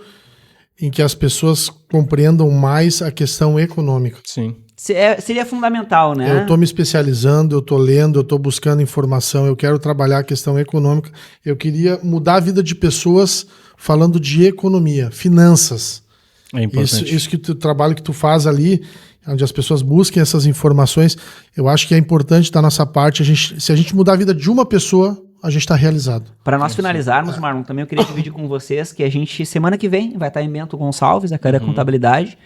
em que as pessoas compreendam mais a questão econômica. Sim. Seria fundamental, né? Eu estou me especializando, eu estou lendo, eu estou buscando informação, eu quero trabalhar a questão econômica. Eu queria mudar a vida de pessoas falando de economia, finanças. É importante. Isso que o trabalho que tu faz ali, onde as pessoas busquem essas informações, eu acho que é importante da nossa parte. Se a gente mudar a vida de uma pessoa, a gente está realizado. Para nós finalizarmos, Marlon, também eu queria dividir com vocês que a gente, semana que vem, vai estar em Bento Gonçalves, a Caran Contabilidade.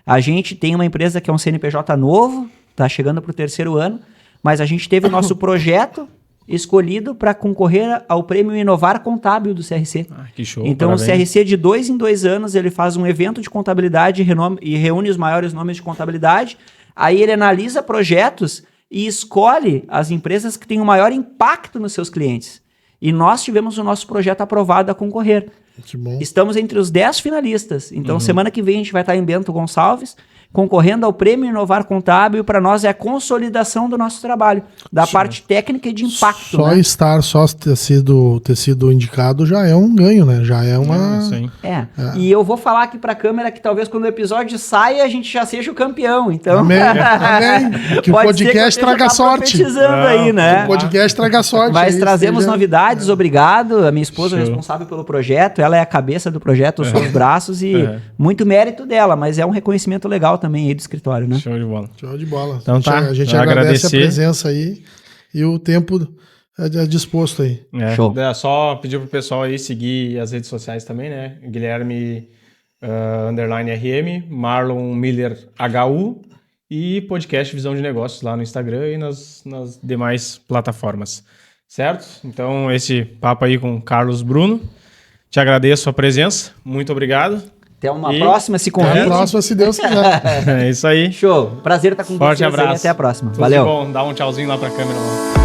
A gente tem uma empresa que é um CNPJ novo, está chegando para o 3º ano, mas a gente teve o nosso projeto escolhido para concorrer ao prêmio Inovar Contábil do CRC. Que show, Então parabéns. o CRC de 2 em 2 anos ele faz um evento de contabilidade e reúne os maiores nomes de contabilidade. Aí ele analisa projetos e escolhe as empresas que têm o maior impacto nos seus clientes. E nós tivemos o nosso projeto aprovado a concorrer. Que bom. Estamos entre os 10 finalistas. Então, semana que vem a gente vai estar em Bento Gonçalves, concorrendo ao Prêmio Inovar Contábil. E para nós é a consolidação do nosso trabalho, da parte técnica e de impacto. Só né? só ter sido indicado já é um ganho, né? Já é uma... Sim. E eu vou falar aqui para a câmera que talvez quando o episódio saia a gente já seja o campeão. Então, Amém. Amém. Que o pode ser podcast que eu traga esteja sorte. profetizando aí, né? O podcast traga sorte. Mas aí, trazemos seja- novidades, obrigado. A minha esposa é Show. responsável pelo projeto, ela é a cabeça do projeto, eu sou os braços e muito mérito dela, mas é um reconhecimento legal também aí do escritório, né? Show de bola. Show de bola. Então tá. A gente Eu agradece agradecer. a presença aí e o tempo disposto aí. Show. Só pedir pro pessoal aí seguir as redes sociais também, né? Guilherme _ RM, Marlon Miller HU e podcast Visão de Negócios lá no Instagram e nas demais plataformas. Certo? Então, esse papo aí com o Carlos Bruno. Te agradeço a presença. Muito obrigado. Até uma E próxima, se Até a convide. próxima, se Deus quiser. É isso aí. Show. Prazer estar com Forte vocês aí. abraço. Até a próxima. Tudo de Valeu. bom. Dá um tchauzinho lá pra câmera. Lá.